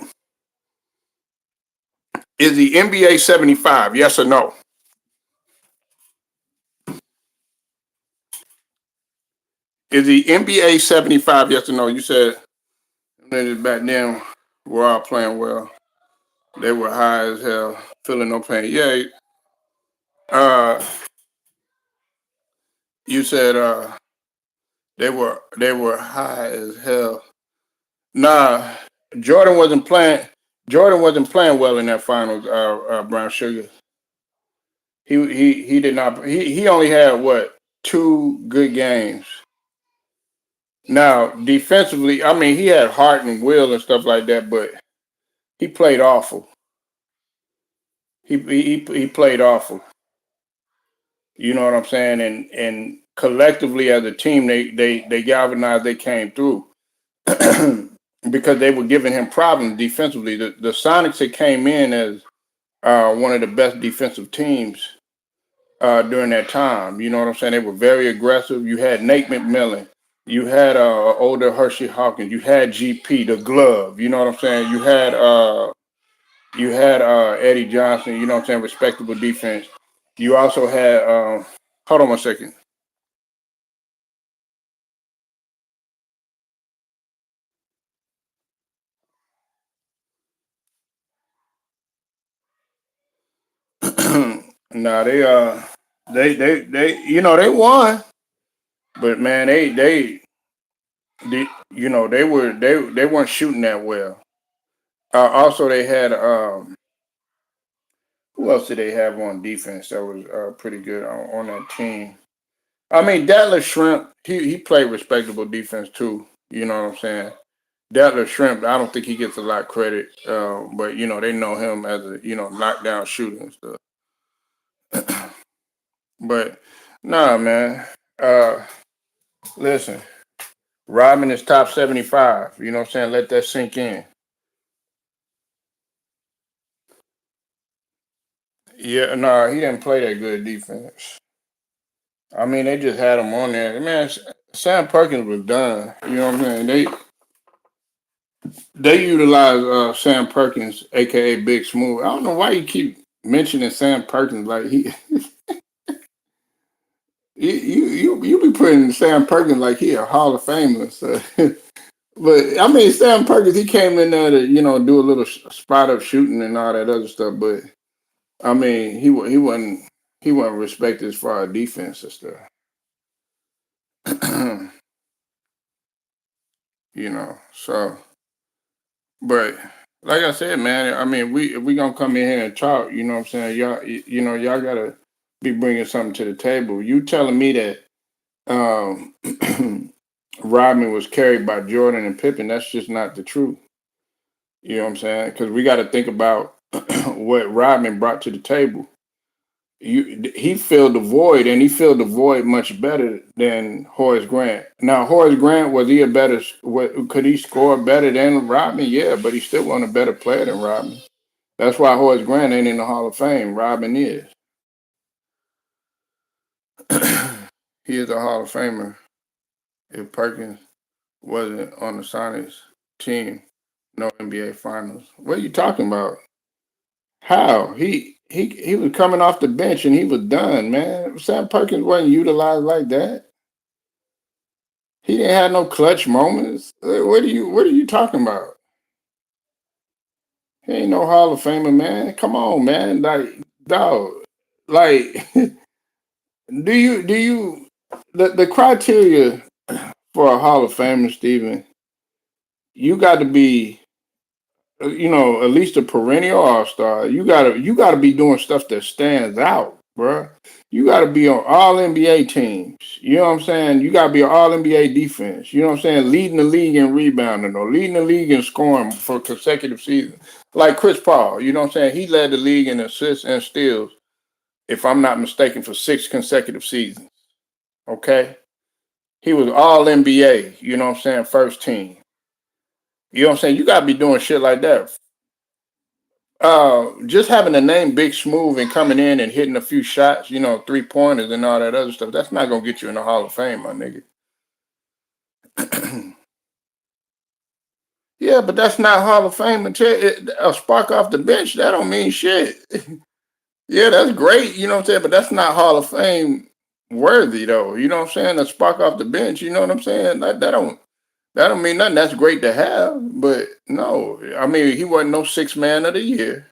Is he NBA 75? Yes or no? Is he NBA 75? Yes or no? You said niggas back then were all playing well. They were high as hell, feeling no pain. Yeah. Uh, you said they were high as hell. Nah, Jordan wasn't playing. Jordan wasn't playing well in that finals. Brown Sugar. He did not. He only had what, two good games. Now defensively, I mean, he had heart and will and stuff like that, but he played awful. He played awful. You know what I'm saying? And collectively as a team, they galvanized. They came through because they were giving him problems defensively. The Sonics had came in as one of the best defensive teams during that time. You know what I'm saying? They were very aggressive. You had Nate McMillan. You had older Hershey Hawkins. You had GP, the glove. You know what I'm saying? You had You had Eddie Johnson. You know what I'm saying? Respectable defense. You also had. Hold on one second. Nah, they they won, but man, they they weren't shooting that well. Also, they had who else did they have on defense that was pretty good on that team? I mean, Datler Shrimp, he played respectable defense too. You know what I'm saying? Datler Shrimp, I don't think he gets a lot of credit, but they know him as a knockdown shooter and stuff. But nah, man. Uh, Listen, Rodman is top 75. You know what I'm saying? Let that sink in. Yeah, nah, he didn't play that good defense. I mean, they just had him on there. Man, Sam Perkins was done. You know what I'm saying? They utilize Sam Perkins, aka Big Smooth. I don't know why you keep mentioning Sam Perkins like he you be putting Sam Perkins like he a Hall of Famer. So, but I mean Sam Perkins, he came in there to do a little spot up shooting and all that other stuff. But I mean he wasn't respected as far as defense and stuff. So. But like I said, man, I mean, if we gonna come in here and talk, you know what I'm saying? Y'all gotta be bringing something to the table. You telling me that um, Rodman was carried by Jordan and Pippen? That's just not the truth. You know what I'm saying? Because we got to think about what Rodman brought to the table. He filled the void, and he filled the void much better than Horace Grant. Now, Horace Grant, was he a better? What, could he score better than Rodman? Yeah, but he still wasn't a better player than Rodman. That's why Horace Grant ain't in the Hall of Fame. Rodman is. He is a Hall of Famer. If Perkins wasn't on the Sonics team, no NBA Finals. What are you talking about? How he was coming off the bench and he was done, man. Sam Perkins wasn't utilized like that. He didn't have no clutch moments. What are you talking about? He ain't no Hall of Famer, man. Come on, man. Like, dog. Like, do you the criteria for a Hall of Famer, Steven, you got to be at least a perennial all star. You gotta be doing stuff that stands out, bruh. You gotta be on all NBA teams. You know what I'm saying? You gotta be an all NBA defense. You know what I'm saying? Leading the league in rebounding or leading the league in scoring for consecutive seasons. Like Chris Paul, you know what I'm saying? He led the league in assists and steals, if I'm not mistaken, for 6 consecutive seasons. Okay? He was all NBA, you know what I'm saying, first team. You know what I'm saying? You gotta be doing shit like that. Just having the name Big Smooth and coming in and hitting a few shots, 3 pointers and all that other stuff, that's not gonna get you in the Hall of Fame, my nigga. Yeah, but that's not Hall of Fame until a spark off the bench. That don't mean shit. Yeah, that's great, you know what I'm saying, but that's not Hall of Fame worthy though. You know what I'm saying? A spark off the bench, you know what I'm saying? That don't mean nothing. That's great to have, but no, I mean he wasn't no 6 man of the year.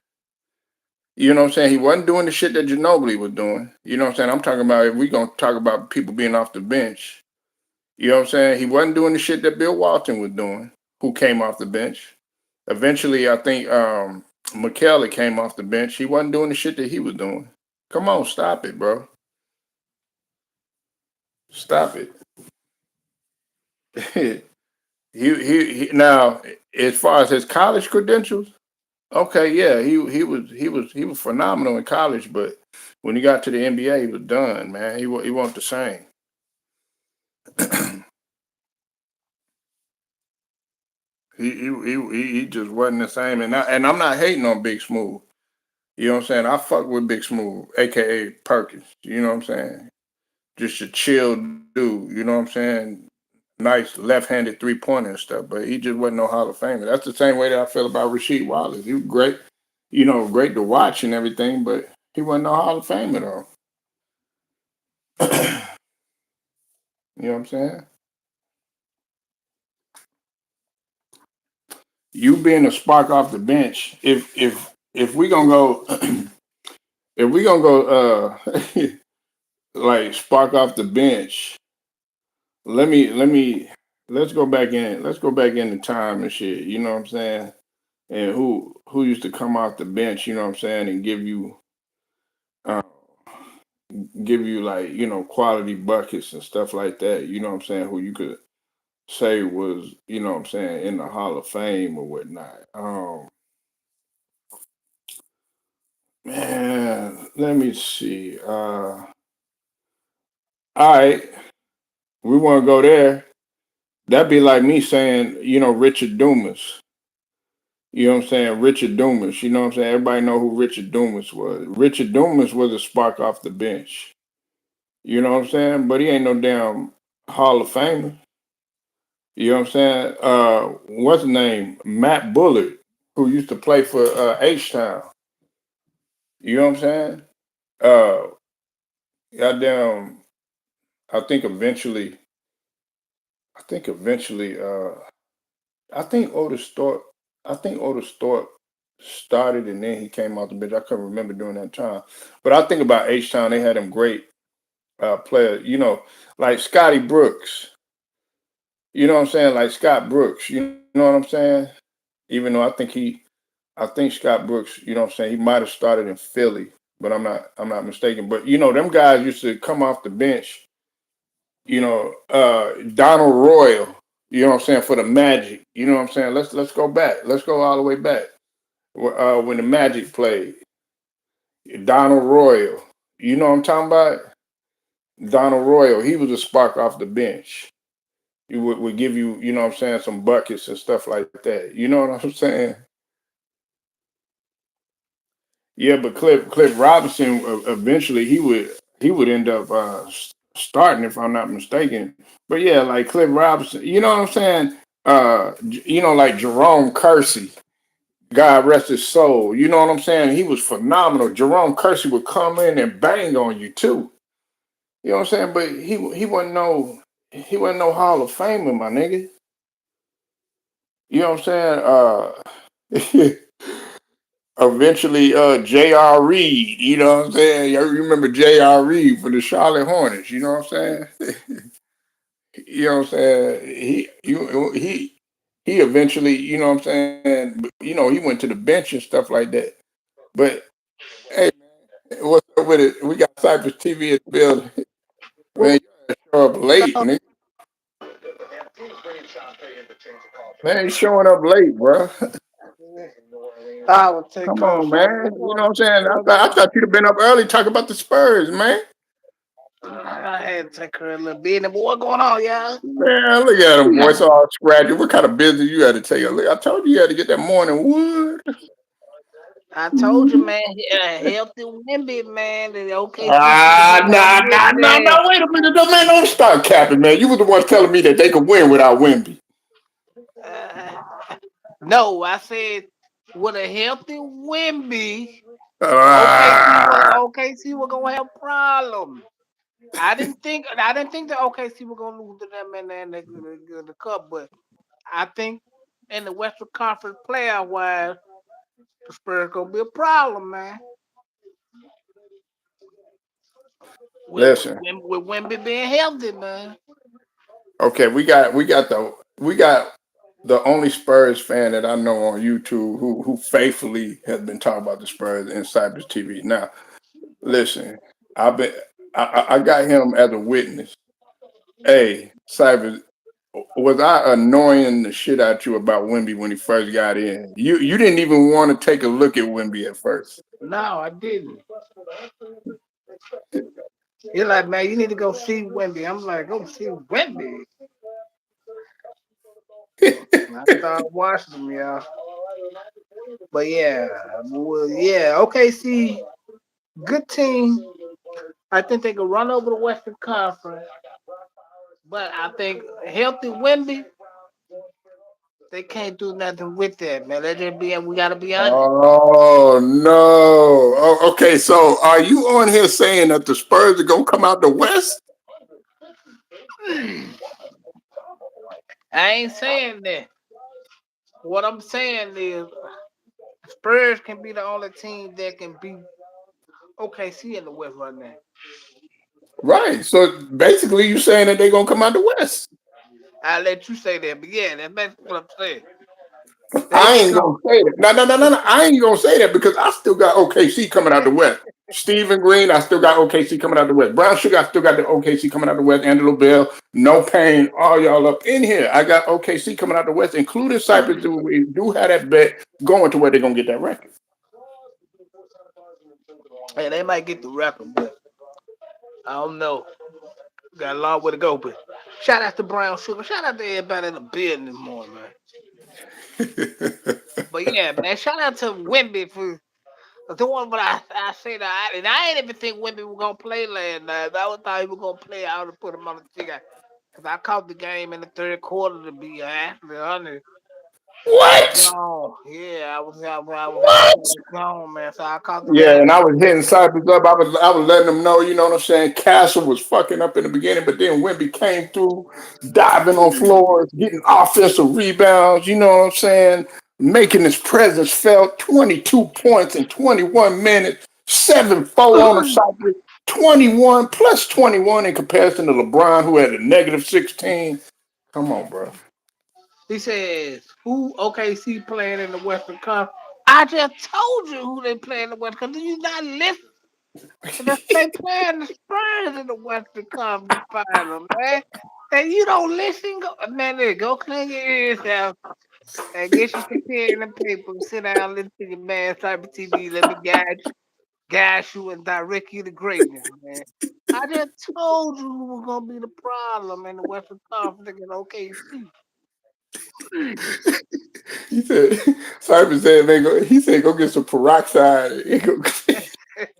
You know what I'm saying? He wasn't doing the shit that Ginobili was doing. You know what I'm saying? I'm talking about, if we gonna talk about people being off the bench. You know what I'm saying? He wasn't doing the shit that Bill Walton was doing, who came off the bench. Eventually, I think McKelly came off the bench. He wasn't doing the shit that he was doing. Come on, stop it, bro. Stop it. Now, as far as his college credentials, okay, yeah, he was phenomenal in college, but when he got to the NBA, he was done, man. He wasn't the same. He just wasn't the same, and I'm not hating on Big Smooth. You know what I'm saying? I fuck with Big Smooth, aka Perkins. You know what I'm saying? Just a chill dude. You know what I'm saying? Nice left-handed 3 pointer and stuff, but he just wasn't no Hall of Famer. That's the same way that I feel about Rasheed Wallace. He was great. great to watch and everything, but he wasn't no Hall of Famer though. You know what I'm saying? You being a spark off the bench, if we gonna go if we gonna go like spark off the bench, let me let's go back into time and shit, you know what I'm saying? And who used to come off the bench, you know what I'm saying, and uh, give you like, quality buckets and stuff like that, you know what I'm saying, who you could say was, what I'm saying, in the Hall of Fame or whatnot. Man, let me see. All right, we want to go there. That'd be like me saying, Richard Dumas. You know what I'm saying? Richard Dumas. You know what I'm saying? Everybody know who Richard Dumas was. Richard Dumas was a spark off the bench. You know what I'm saying? But he ain't no damn Hall of Famer. You know what I'm saying? What's his name? Matt Bullard, who used to play for H Town. You know what I'm saying? Uh, Goddamn. I think eventually. I think eventually. I think Otis Thorpe. I think Otis Thorpe started and then he came out the bench. I couldn't remember during that time, but I think about H Town. They had them great players. Like Scotty Brooks. You know what I'm saying? Like Scott Brooks. You know what I'm saying? Even though I think Scott Brooks. You know what I'm saying? He might have started in Philly, but I'm not mistaken. But them guys used to come off the bench. Donald Royal. You know what I'm saying, for the Magic. You know what I'm saying? Let's go back. Let's go all the way back. When the Magic played, Donald Royal. You know what I'm talking about? Donald Royal. He was a spark off the bench. He would give you, what I'm saying, some buckets and stuff like that. You know what I'm saying? Yeah, but Cliff Robinson eventually he would end up starting if I'm not mistaken. But yeah, like Cliff Robinson, you know what I'm saying? Like Jerome Kersey, God rest his soul. You know what I'm saying? He was phenomenal. Jerome Kersey would come in and bang on you too. You know what I'm saying? But he wasn't no Hall of Famer, my nigga. You know what I'm saying? Eventually, J.R. Reed. You know what I'm saying? You remember J.R. Reed for the Charlotte Hornets. You know what I'm saying? You know what I'm saying? He eventually, you know what I'm saying? He went to the bench and stuff like that. But hey, what's up with it? We got Cypress TV in the building. Man, you show up late, nigga. Man, you showing up late, bro. I would take Come her on, for man. You know what I'm saying? I thought you'd have been up early talking about the Spurs, man. I had to take her a little bit. But what going on, y'all? Man, look at him, voice all scratchy. What kind of business you had to take? Look, I told you had to get that morning wood. I told you, man, healthy Wemby, man. The OKC should have Ah, been nah, on his nah, nah, ass. nah. Wait a minute, though, man. Don't start capping, man. You were the one telling me that they could win without Wemby. Uh, no, I said with a healthy Wemby, Ah, OKC was gonna have problems. I didn't think the OKC were gonna lose to them in the cup, but I think in the Western Conference playoff wise, the Spurs gonna be a problem, man. With listen. with Wemby being healthy, man. Okay, we got the only Spurs fan that I know on YouTube who faithfully has been talking about the Spurs in Cypress TV. Now, listen, I've been I got him as a witness. Hey, Cypress, was I annoying the shit out you about Wemby when he first got in? You didn't even want to take a look at Wemby at first. No, I didn't. You're like, man, you need to go see Wemby. I'm like, go see Wemby. I started watching them, y'all. But yeah, well, yeah, OKC, good team. I think they could run over the Western Conference. But I think healthy Wemby, They can't do nothing with that, man. Let it be. We gotta be honest. Oh no. Okay, so are you on here saying that the Spurs are gonna come out the West? I ain't saying that. What I'm saying is, Spurs can be the only team that can beat OKC in the West right now. Right. So basically, you saying that they're gonna come out the West. I'll let you say that, but yeah, that's basically what I'm saying. They I can ain't gonna come. say that. No. I ain't gonna say that because I still got OKC coming out the West. Stephen Green, I still got OKC coming out the West. Brown Sugar, I still got the OKC coming out the West. Angelo Bell, No Pain, all y'all up in here. I got OKC coming out the West, including Cypress. We do have that bet going to where they're gonna get that record. Hey, they might get the record, but I don't know. Got a long way to go, but shout out to Brown Sugar. Shout out to everybody in the building this morning, man. But yeah, man, shout out to Wemby for the one. But I say that, and I ain't even think Wemby was gonna play last night. I would thought he was gonna play. I would have put him on the ticket because I caught the game in the third quarter to be actually honest. I was What? gone. Yeah, I was What? actually gone, man. So I caught the Yeah, game and in I the was hitting Cypress up. I was letting them know, you know what I'm saying. Castle was fucking up in the beginning, but then Wemby came through, diving on floors, getting offensive rebounds. You know what I'm saying, making his presence felt. 22 points in 21 minutes, 7-4 on the third. Cypress, 21 plus 21 in comparison to LeBron, who had a negative 16. Come on, bro. He says, "Who OKC playing in the Western Conference?" I just told you who they play in the Western Conference. You not listen? They playing the Spurs in the Western Conference Final, man. And you don't listen, man. Go clean your ears out and get your pen and paper. Sit down, listen to your man, type of TV. Let me guide you, and direct you to greatness, man. I just told you who was gonna be the problem in the Western Conference against OKC. He said, Cypress said, man, he said, go get some peroxide.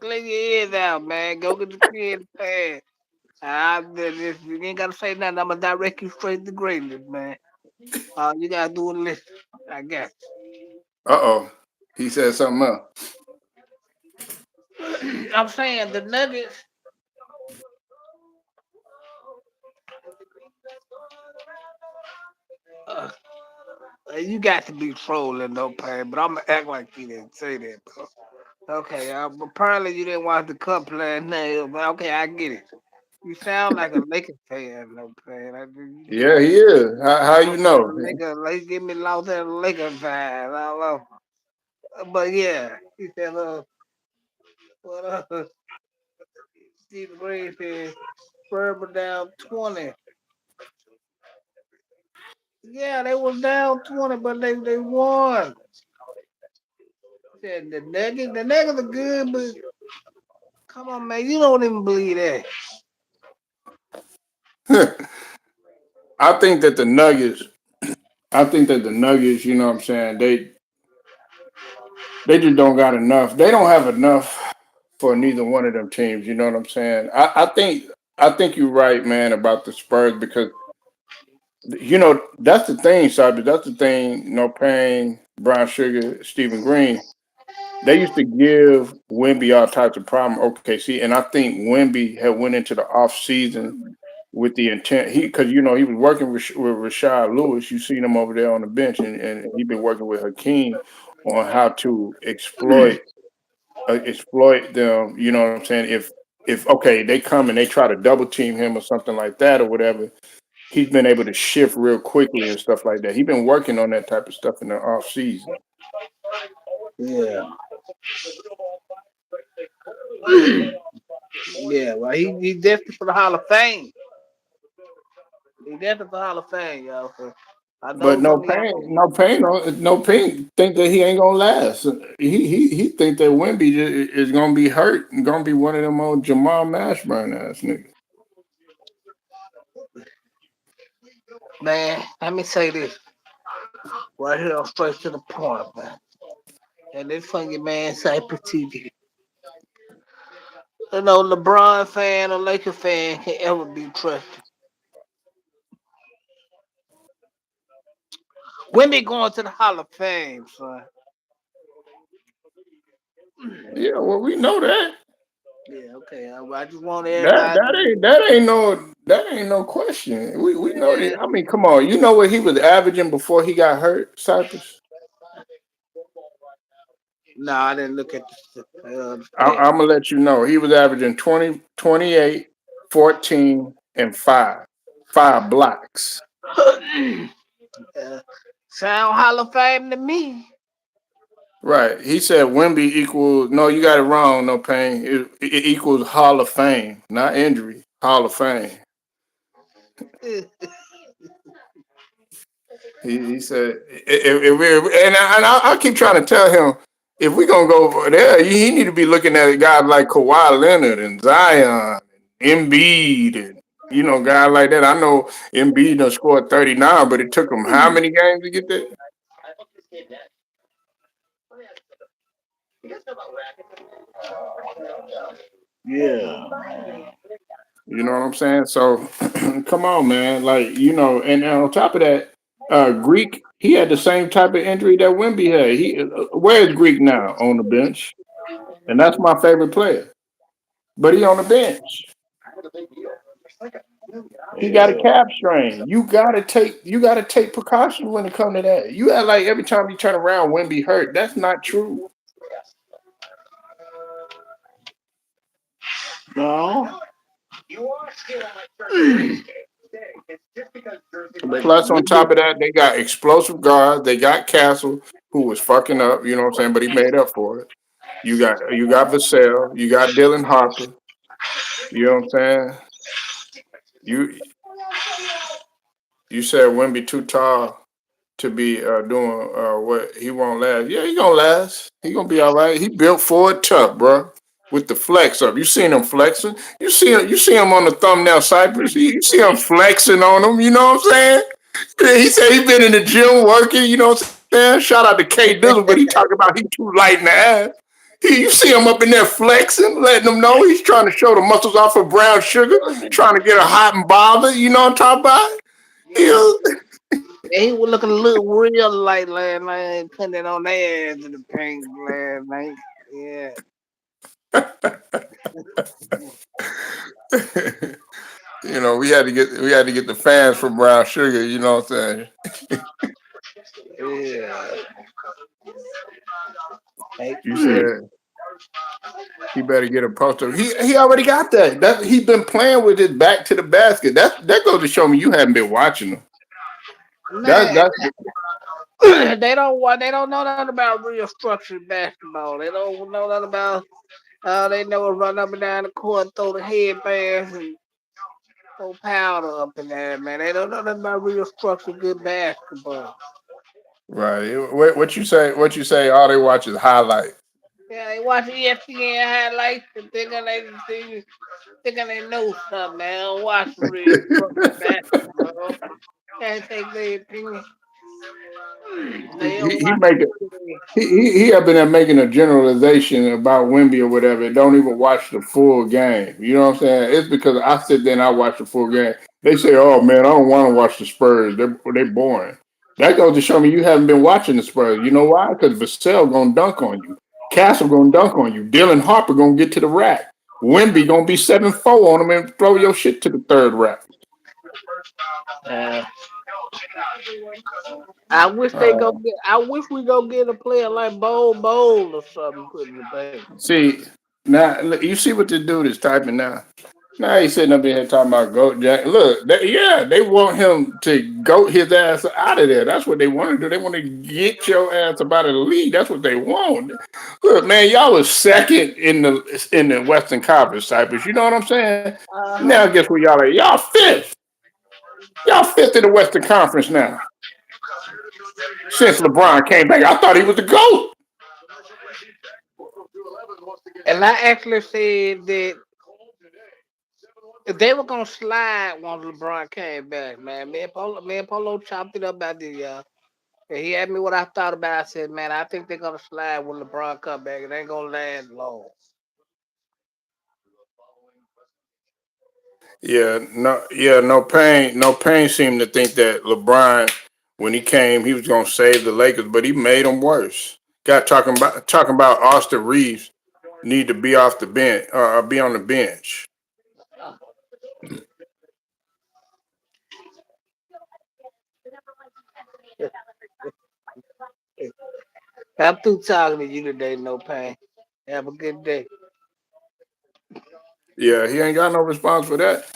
Clean your ears out, man. Go get your pen and pad. You ain't gotta say nothing. I'm gonna direct you straight to greatness, man. All you gotta do is listen. I guess. Uh-oh. He said something else. I'm saying the Nuggets. Uh, you got to be trolling, no pain. But I'm gonna act like you didn't say that, bro. Okay, apparently you didn't watch the cup last night. But okay, I get it. You sound like a Lakers fan, no pain. Yeah, he is. How I'm you know? saying Lakers, give me Los Angeles Lakers vibe. I don't know. But yeah, he said, what Steve Gray said, Spurs were down 20. Yeah, they was down 20, but they won. Said the Nuggets are good, but come on, man, you don't even believe that. I think that the Nuggets, you know what I'm saying, they just don't got enough. They don't have enough for neither one of them teams, you know what I'm saying? I think you're right, man, about the Spurs because that's the thing, Sabi. That's the thing, No Pain, Brown Sugar, Stephen Green. They used to give Wemby all types of problem. Okay, see, and I think Wemby had went into the off season with the intent because he was working with Rashad Lewis. You seen him over there on the bench, and he been working with Hakeem on how to exploit them. You know what I'm saying? If okay, they come and they try to double team him or something like that or whatever, he's been able to shift real quickly and stuff like that. He's been working on that type of stuff in the off season. Yeah. Yeah, well, he definitely for the Hall of Fame. He definitely for the Hall of Fame, y'all. So I But know no some of pain, y'all. no pain. Think that he ain't gonna last. He think that Wemby is gonna be hurt and gonna be one of them old Jamal Mashburn ass niggas. Man, let me say this right here, straight to the point, man. And this funky man, Cypress TV. LeBron fan or Lakers fan can ever be trusted. Wemby going to the Hall of Fame, son. Yeah, well, we know that. Yeah, okay. I just want That everybody. that ain't that ain't no that ain't no question. We know Yeah. that. I mean, come on. You know what he was averaging before he got hurt, Cypress? No, I didn't look at the I'm stats. gonna let you know. He was averaging 20, 28, 14, and five blocks. uh, Sound Hall of Fame to me. Right. He said Wemby equals no, you got it wrong, no pain. It equals Hall of Fame, not injury. Hall of Fame. He said, I keep trying to tell him if we're gonna go over there, he need to be looking at guys like Kawhi Leonard and Zion, and Embiid, and guys like that. I know Embiid done scored 39, but it took him how many games to get there? Yeah. You know what I'm saying? So come on, man. Like, and on top of that, Greek, he had the same type of injury that Wemby had. Where's Greek now on the bench? And that's my favorite player. But he on the bench. He got a Yeah. calf strain. You gotta take precautions when it comes to that. You act like every time you turn around, Wemby hurt. That's not true. No. But Plus, on top of that, they got explosive guards. They got Castle, who was fucking up. You know what I'm saying? But he made up for it. You got Vassell. You got Dylan Harper. You know what I'm saying? You you said Wemby too tall to be doing what he won't last. Yeah, he gonna last. He gonna be all right. He built for it tough, bro. With the flex up, you seen him flexing. You see him on the thumbnail, Cypress. You see him flexing on him. You know what I'm saying? Yeah, he said he been in the gym working. You know what I'm saying? Shout out to K Dizzle, but he talking about he too light in the ass. You see him up in there flexing, letting them know he's trying to show the muscles off of brown sugar, trying to get a hot and bothered. You know what I'm talking about? yeah, He, he was looking a little real light last night, putting it on their ass in the paint last night. Yeah. we had to get the fans from Brown Sugar. You know what I'm saying? Yeah. Hey. You said he better get a poster. He already got that. He been playing with his back to the basket. That goes to show me you haven't been watching him. Man, That's they don't know nothing about real structured basketball. They don't know nothing about they know run up and down the court, throw the headbands and throw powder up in there, man. They don't know nothing about real structured good basketball. right. What you say? What you say? All they watch is highlights. Yeah, they watch ESPN highlights and thinking they know something, man. They don't watch real structured basketball. Can't take their opinion. They don't He watch make it. He have been there making a generalization about Wemby or whatever. And don't even watch the full game. You know what I'm saying? It's because I sit there and I watch the full game. They say, "Oh man, I don't want to watch the Spurs. They're boring." That goes to show me you haven't been watching the Spurs. You know why? Because Vassell gonna dunk on you. Castle gonna dunk on you. Dylan Harper gonna get to the rack. Wemby gonna be 7-4 on him and throw your shit to the third rack. uh, I wish they go Uh, get. I wish we go get a player like Bowl or something put in the bank. see now, you see what this dude is typing now. Now he's sitting up in here talking about goat Jack. Look, they want him to goat his ass out of there. That's what they want to do. They want to get your ass up out of the league. That's what they want. Look, man, y'all was second in the Western Conference, Cypress. You know what I'm saying? Uh Now huh. guess where y'all at? Y'all fifth. Y'all fifth in the Western Conference now. Since LeBron came back, I thought he was the GOAT. And I actually said that if they were gonna slide once LeBron came back, man, me and Polo chopped it up about this, y'all. And he asked me what I thought about it. I said, man, I think they're gonna slide when LeBron come back. It ain't gonna last long. Yeah, no pain. No pain seemed to think that LeBron when he came, he was gonna save the Lakers, but he made them worse. Got talking about Austin Reeves need to be off the bench, be on the bench. I'm through talking to you today, no pain. Have a good day. Yeah, he ain't got no response for that.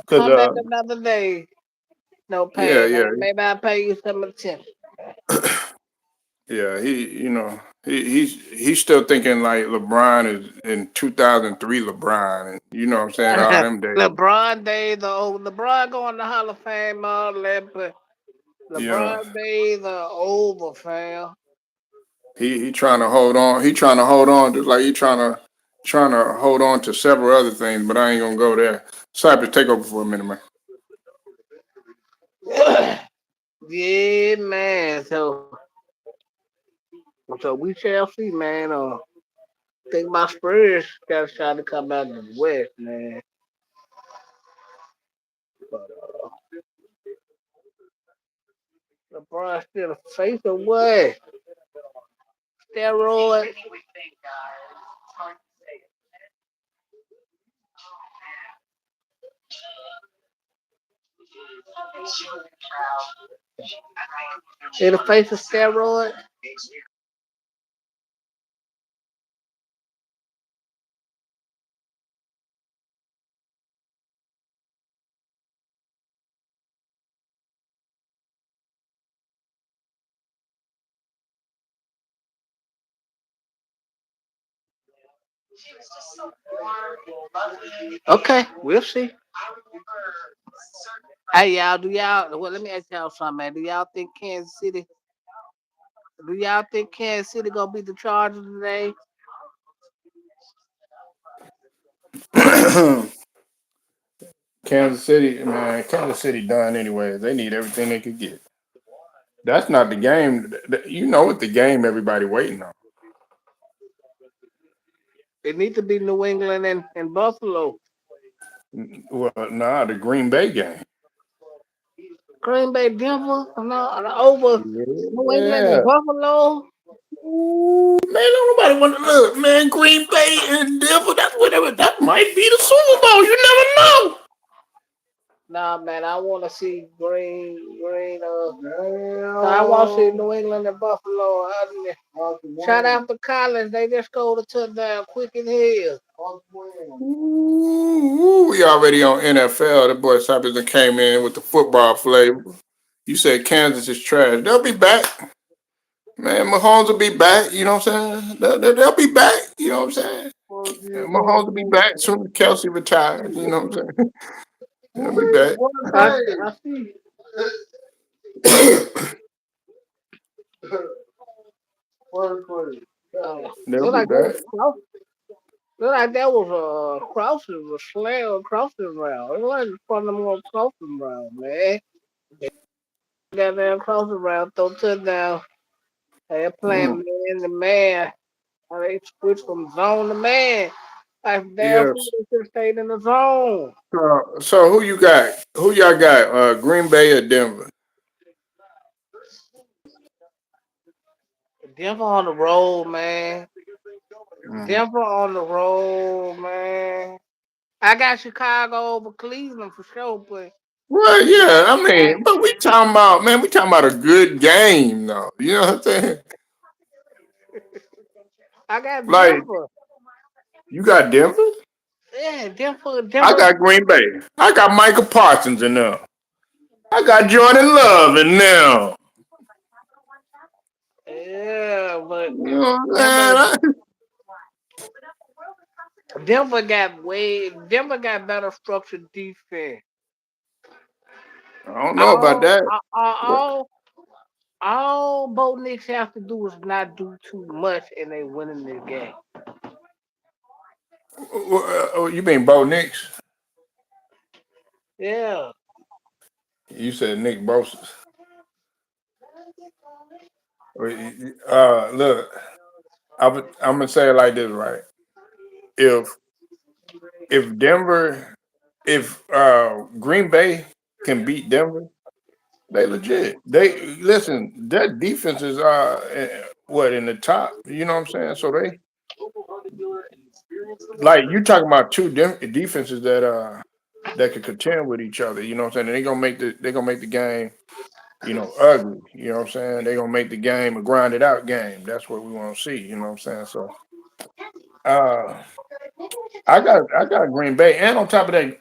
Cause Come back another day. No yeah, pain. yeah, Maybe I'll pay you some attention. yeah. He's still thinking like LeBron is in 2003 LeBron, and you know what I'm saying, all them days. LeBron days are over. LeBron going to Hall of Fame, all that, but Yeah, LeBron days are over, fam. he trying to hold on. He trying to hold on, just like he trying to hold on to several other things. But I ain't gonna go there. Cypress, take over for a minute, man. Yeah, man. So we shall see, man. Think about Spurs got a shot to come out of the West, man. But LeBron still a face of what? Steroid. In the face of steroid. Okay, we'll see. Hey y'all, do y'all? Well, let me ask y'all something, man. Do y'all think Kansas City gonna beat the Chargers today? Kansas City, man. Kansas City done anyway. They need everything they could get. That's not the game. You know what the game everybody waiting on. It need to be New England and Buffalo. Well, nah, the Green Bay game. Green Bay, Denver, no, over New England and Yeah. Buffalo. Ooh, man, don't nobody want to look, man. Green Bay and Denver. That's whatever. That might be the Super Bowl. You never know. Nah, man, I want to see Green. I want to see New England and Buffalo. Shout out to Collins. They just scored a touchdown quick as hell. Ooh, we already on NFL. The boy Cypress came in with the football flavor. You said Kansas is trash. They'll be back. Man, Mahomes will be back. You know what I'm saying? They'll be back. You know what I'm saying? Mahomes will be back soon as Kelsey retires. You know what I'm saying? They'll be back. I see. They'll Look be like that was back. look like that was a crossing, a slam crossing round. It wasn't from the more crossing round, man. That damn crossing round, throw touchdown. They Mm, playing man to man. How they switch from zone to man. Like damn fool yes. just stayed in the zone. So who you got? Who y'all got? Green Bay or Denver? Denver on the road, man. Mm. Denver on the road, man. I got Chicago over Cleveland for sure, but Well, I, yeah. I I, mean, but we talking about, man. We talking about a good game, though. You know what I'm saying? I got Like Denver. you got Denver. Yeah, I Denver. got Green Bay. I got Michael Parsons in there. I got Jordan Love in there. Yeah, but You know what Denver, I'm saying? Denver got better structured defense. I don't know about All, that. all, all, all Bo Nix have to do is not do too much, and they winning this game. Oh, you mean Bo Nix? Yeah, You said Nick Bosa. Look, I'm gonna say it like this, right? If if Denver, if Green Bay can beat Denver, They legit. They listen. Their defenses are what in the top. You know what I'm saying? So they like you talking about two defenses that could contend with each other. You know what I'm saying? And they gonna make the game ugly. You know what I'm saying? They gonna make the game a grinded out game. That's what we want to see. You know what I'm saying? So uh, I got Green Bay, and on top of that,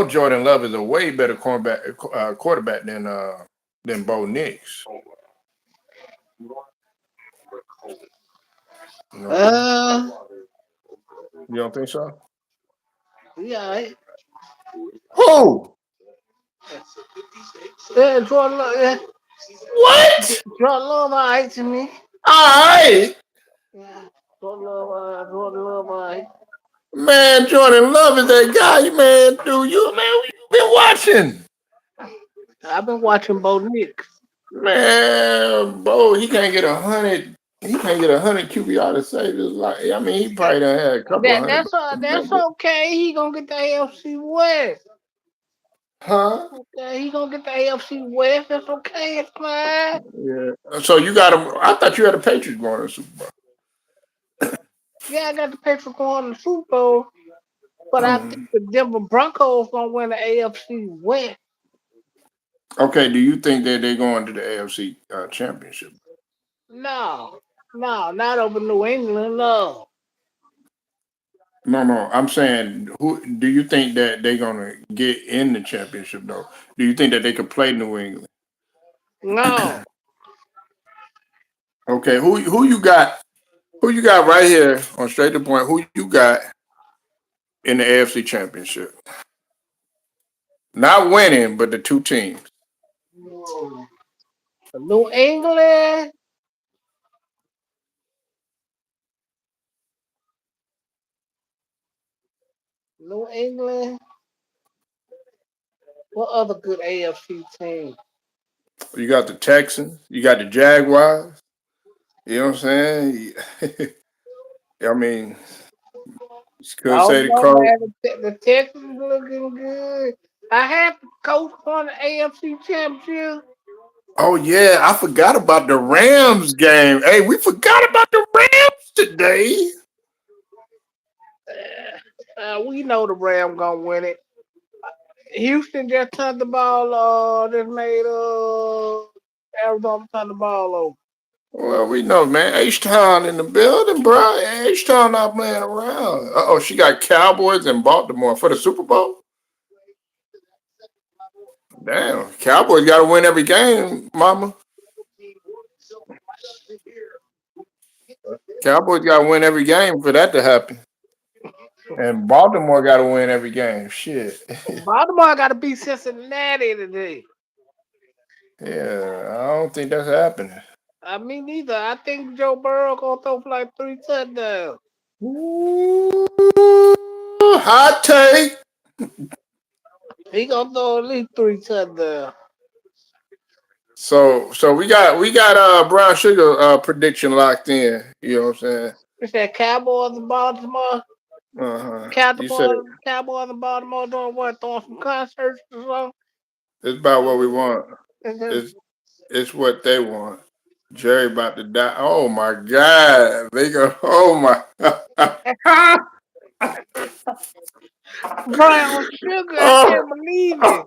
Jordan Love is a way better quarterback than Bo Nix. You know what I'm saying? Uh, You don't think so? yeah, Who? yeah, Jordan Love, yeah, What? Jordan Love, all right to me. All right, Yeah, Jordan Love, all right. man. Jordan Love is that guy, man. Dude, you been watching, I've been watching Bo Nix. man. Bo, he can't get 100. He can't get 100 QBR to save his life. I mean, he probably done had a couple of hundred. That's okay. He gonna get the AFC West. Huh? Okay, he gonna get the AFC West. That's okay. It's fine. Yeah. So you got him. I thought you had a Patriots going to the Super Bowl. Yeah, I got the Patriots going to the Super Bowl, but I Mhm. think the Denver Broncos gonna win the AFC West. Okay. Do you think that they're going to the AFC Championship? No, no, not over New England. No, No, no. I'm saying, who do you think that they're gonna get in the championship though? Do you think that they could play New England? no. Okay, who you got? Who you got right here on straight to point? Who you got in the AFC Championship? Not winning, but the two teams. New England, New England. What other good AFC team? You got the Texans. You got the Jaguars. You know what I'm saying? I mean, you could Oh say the no, Colts. man, the Texans looking good. I had the coach on the AFC Championship. Oh yeah, I forgot about the Rams game. Hey, we forgot about the Rams today. We know the Rams gonna win it. Houston just turned the ball. Just made Arizona turn the ball over. Well, we know, man. H Town in the building, bro. H Town not playing around. Oh, she got Cowboys in Baltimore for the Super Bowl. Damn, Cowboys got to win every game, Mama. Cowboys got to win every game for that to happen. And Baltimore got to win every game. Shit. Baltimore got to beat Cincinnati today. Yeah, I don't think that's happening. I mean, neither. I think Joe Burrow gonna throw for like 3 touchdowns. Ooh, hot take. He gonna throw at least 3 touchdowns. So we got Brown Sugar prediction locked in. You know what I'm saying? It's that Cowboys in Baltimore. You said Cowboys in Baltimore doing what? Throwing some concerts or it's about what we want. something? It's it's what they want. Jerry about to die. Oh my God. They go, oh my. Brown sugar, I can't oh. believe it.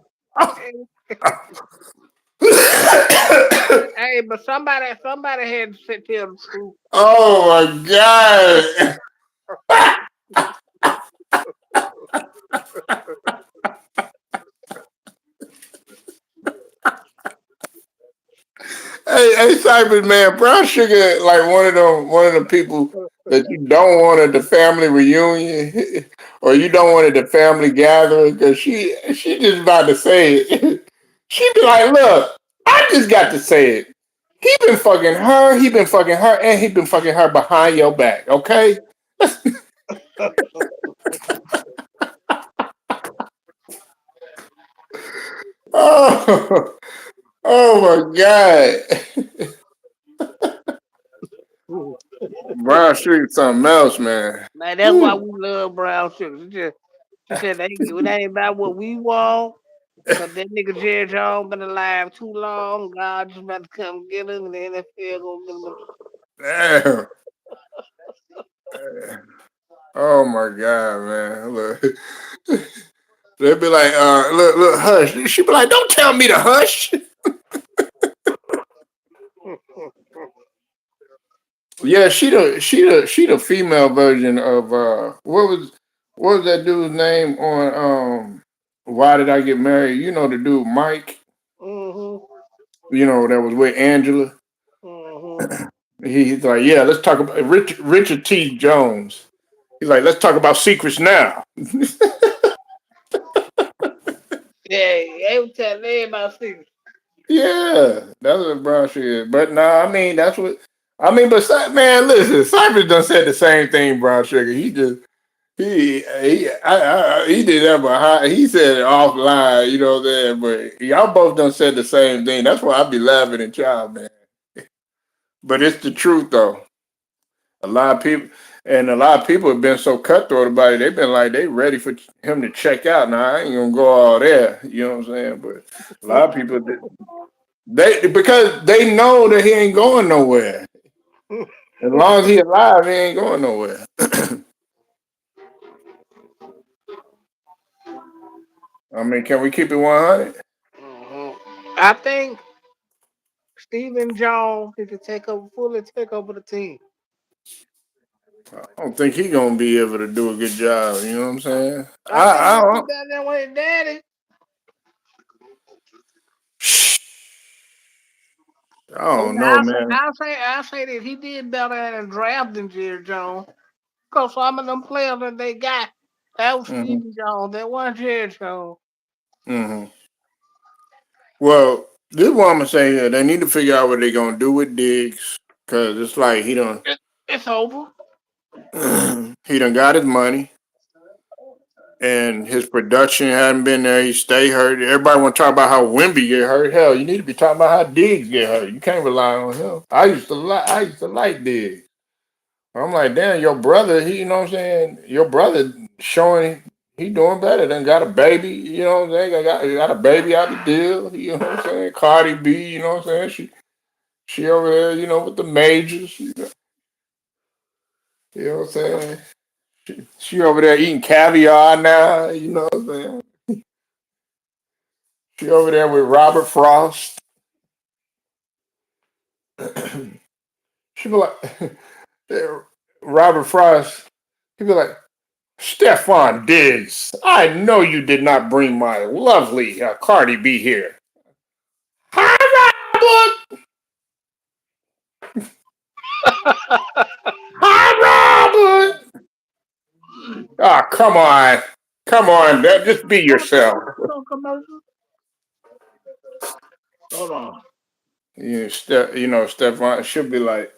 Hey, but somebody had to tell the truth. oh my God. Hey, Cypress, man, Brown Sugar like one of the people that you don't want at the family reunion or you don't want at the family gathering because she just about to say it. She be like, look, I just got to say it. He been fucking her, and he been fucking her behind your back, okay? Oh, oh my God. Brown Sugar something else, man. Man, that's why Whew. we love brown sugar. She said they ain't about what we want. Cause that nigga Jerry Jones been alive too long. God just about to come get him, and the NFL gonna get him. Damn. Oh my God, man. Look. They'd be like, look, hush. She'd be like, don't tell me to hush. Yeah, she the female version of what was that dude's name on Why Did I Get Married? You know the dude Mike, Mhm. that was with Angela. Mhm. He's like, yeah, let's talk about Richard T. Jones. He's like, let's talk about secrets now. Yeah, they was telling everybody secrets. Yeah, that's what brown shit is. But nah, I mean that's what I mean. But man, listen, Cypress done said the same thing. Brown sugar. He just he did that, but he said it offline. You know what I'm saying? But y'all both done said the same thing. That's why I be laughing at y'all, man. But it's the truth though. A lot of people and a lot of people have been so cutthroat about it. They've been like they ready for him to check out. Now I ain't gonna go all there. You know what I'm saying? But a lot of people. They because they know that he ain't going nowhere. As long as he alive, he ain't going nowhere. I mean, can we keep it 100? Mhm. I think Stephen Jones he could fully take over the team. I don't think he gonna be able to do a good job. You know what I'm saying? I think I he'll be don't. better than with his daddy. I And don't know, man. I say that he did better at a draft than Jerry Jones. Because some of them players that they got, that was Hmm. Stephen Jones. That wasn't Jerry Jones. Hmm. Well, this is what I'm gonna say here. They need to figure out what they're gonna do with Diggs because it's like It, it's over. he done got his money. And his production hadn't been there. He stay hurt. Everybody want to talk about how Wemby get hurt. Hell, you need to be talking about how Diggs get hurt. You can't rely on him. I used to like Diggs. I'm like, damn, your brother. You know what I'm saying? Your brother showing he doing better than got a baby. You know what I'm saying? Got a baby out the deal. You know what I'm saying? Cardi B. You know what I'm saying? She over there. With the majors. You know what I'm saying? She over there eating caviar now. You know what I'm saying? She over there with Robert Frost. She be like, Robert Frost. He be like, Stefan Diggs, I know you did not bring my lovely Cardi B here. Hi, Robert. Hi, Robert. Ah, come on. Come on. Just be yourself. No commercial. Hold on. Stefan, he'll be like,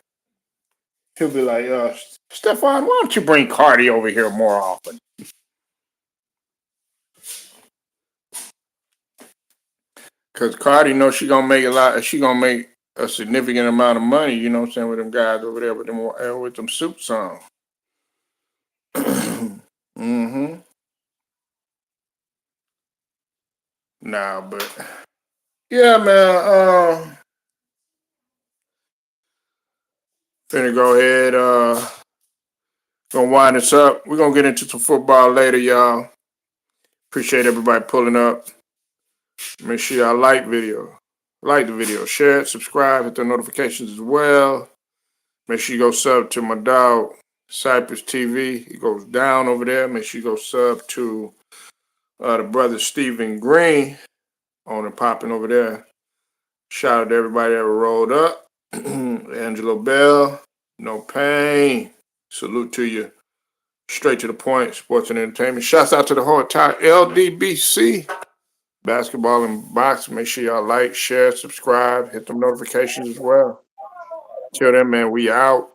Stefan, why don't you bring Cardi over here more often? Because Cardi knows she gonna make a lot. She gonna make a significant amount of money. You know what I'm saying with them guys over there with them suits on. Mm-hmm. Nah, but yeah, man. Finna go ahead. Gonna wind this up. We're gonna get into some football later, y'all. Appreciate everybody pulling up. Make sure y'all like the video, share it, subscribe, hit the notifications as well. Make sure you go sub to my dog Cypress TV. He goes down over there. Make sure you go sub to the brother Stephen Green on and popping over there. Shout out to everybody that rolled up. Angelo Bell, no pain. Salute to you. Straight to the point, sports and entertainment. Shouts out to the whole entire LDBC. Basketball and boxing. Make sure y'all like, share, subscribe, hit them notifications as well. Till then, man, we out.